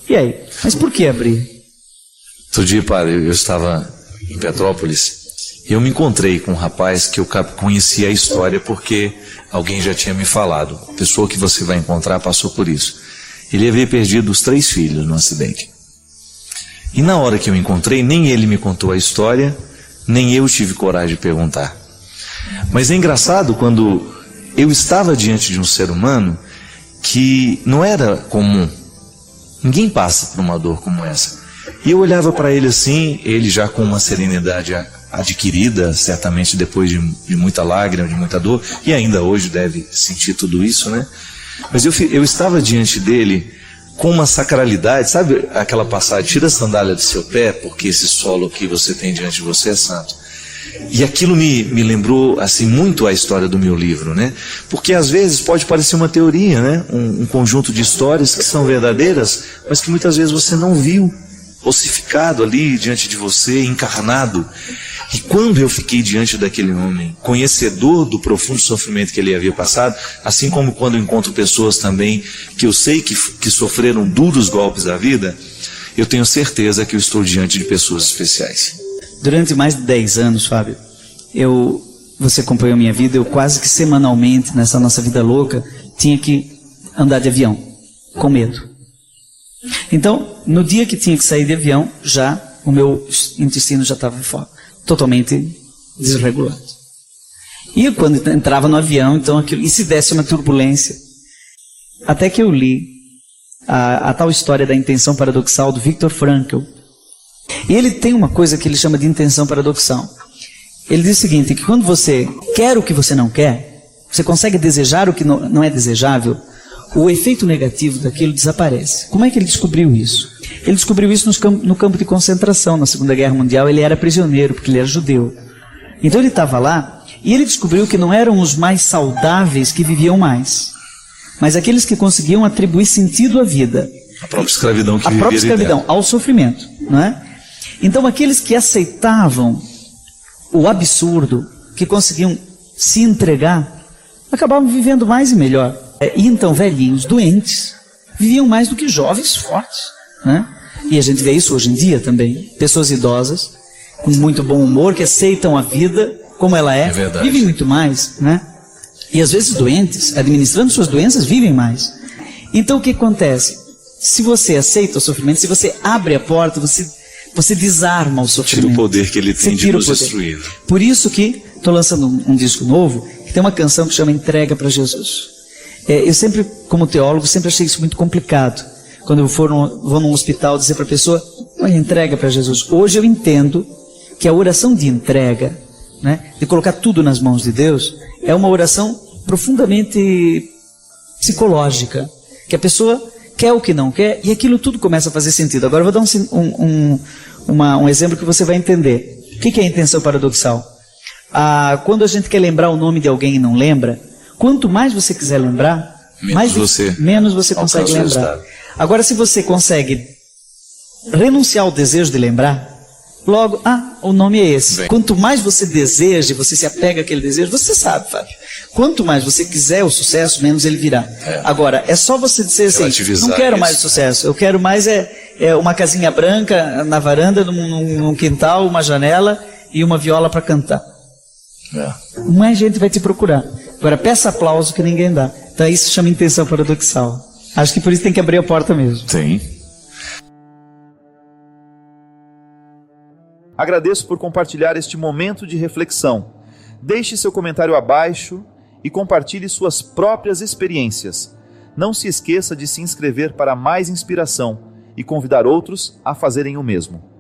E aí? Mas por que abrir? Outro dia, padre, eu estava em Petrópolis e eu me encontrei com um rapaz que eu conhecia a história porque alguém já tinha me falado. A pessoa que você vai encontrar passou por isso. Ele havia perdido os 3 filhos no acidente. E na hora que eu encontrei, nem ele me contou a história, nem eu tive coragem de perguntar. Mas é engraçado quando eu estava diante de um ser humano que não era comum. Ninguém passa por uma dor como essa. E eu olhava para ele assim, ele já com uma serenidade adquirida, certamente depois de muita lágrima, de muita dor, e ainda hoje deve sentir tudo isso, né? Mas eu estava diante dele com uma sacralidade, sabe aquela passagem, tira a sandália do seu pé, porque esse solo que você tem diante de você é santo. E aquilo me lembrou assim muito a história do meu livro, né? Porque às vezes pode parecer uma teoria, né? Um conjunto de histórias que são verdadeiras, mas que muitas vezes você não viu ossificado ali diante de você, encarnado. E quando eu fiquei diante daquele homem, conhecedor do profundo sofrimento que ele havia passado, assim como quando eu encontro pessoas também que eu sei que sofreram duros golpes da vida, eu tenho certeza que eu estou diante de pessoas especiais. Durante mais de 10 anos, Fábio, você acompanhou a minha vida, eu quase que semanalmente, nessa nossa vida louca, tinha que andar de avião, com medo. Então, no dia que tinha que sair de avião, o meu intestino já estava totalmente desregulado. E quando entrava no avião, então e se desse uma turbulência? Até que eu li a tal história da intenção paradoxal do Viktor Frankl. E ele tem uma coisa que ele chama de intenção paradoxal. Ele diz o seguinte, que quando você quer o que você não quer, você consegue desejar o que não é desejável, o efeito negativo daquilo desaparece. Como é que ele descobriu isso? Ele descobriu isso no campo de concentração, na Segunda Guerra Mundial. Ele era prisioneiro, porque ele era judeu. Então ele estava lá, e ele descobriu que não eram os mais saudáveis que viviam mais, mas aqueles que conseguiam atribuir sentido à vida. A própria escravidão que vivia. A própria escravidão, ao sofrimento, não é? Então aqueles que aceitavam o absurdo, que conseguiam se entregar, acabavam vivendo mais e melhor. E então velhinhos doentes viviam mais do que jovens fortes, né? E a gente vê isso hoje em dia também. Pessoas idosas, com muito bom humor, que aceitam a vida como ela é vivem muito mais, né? E às vezes doentes, administrando suas doenças, vivem mais. Então o que acontece? Se você aceita o sofrimento, se você abre a porta, você desarma o sofrimento. Tira o poder que ele tem de nos destruir. Por isso que estou lançando um disco novo, que tem uma canção que chama Entrega para Jesus. Eu sempre, como teólogo, sempre achei isso muito complicado. Quando eu vou num hospital dizer para a pessoa, olha, entrega para Jesus. Hoje eu entendo que a oração de entrega, né, de colocar tudo nas mãos de Deus, é uma oração profundamente psicológica. Que a pessoa quer o que não quer e aquilo tudo começa a fazer sentido. Agora eu vou dar um exemplo que você vai entender. O que é a intenção paradoxal? Quando a gente quer lembrar o nome de alguém e não lembra, quanto mais você quiser lembrar, menos você consegue lembrar. Agora, se você consegue renunciar ao desejo de lembrar, logo, o nome é esse. Quanto mais você deseja, você se apega àquele desejo, você sabe, Fábio. Quanto mais você quiser o sucesso, menos ele virá. Agora, é só você dizer assim, não quero mais o sucesso, eu quero mais uma casinha branca na varanda, num quintal, uma janela e uma viola para cantar. Mais gente vai te procurar. Agora, peça aplauso que ninguém dá. Então isso chama intenção paradoxal. Acho que por isso tem que abrir a porta mesmo. Sim. Agradeço por compartilhar este momento de reflexão. Deixe seu comentário abaixo e compartilhe suas próprias experiências. Não se esqueça de se inscrever para mais inspiração e convidar outros a fazerem o mesmo.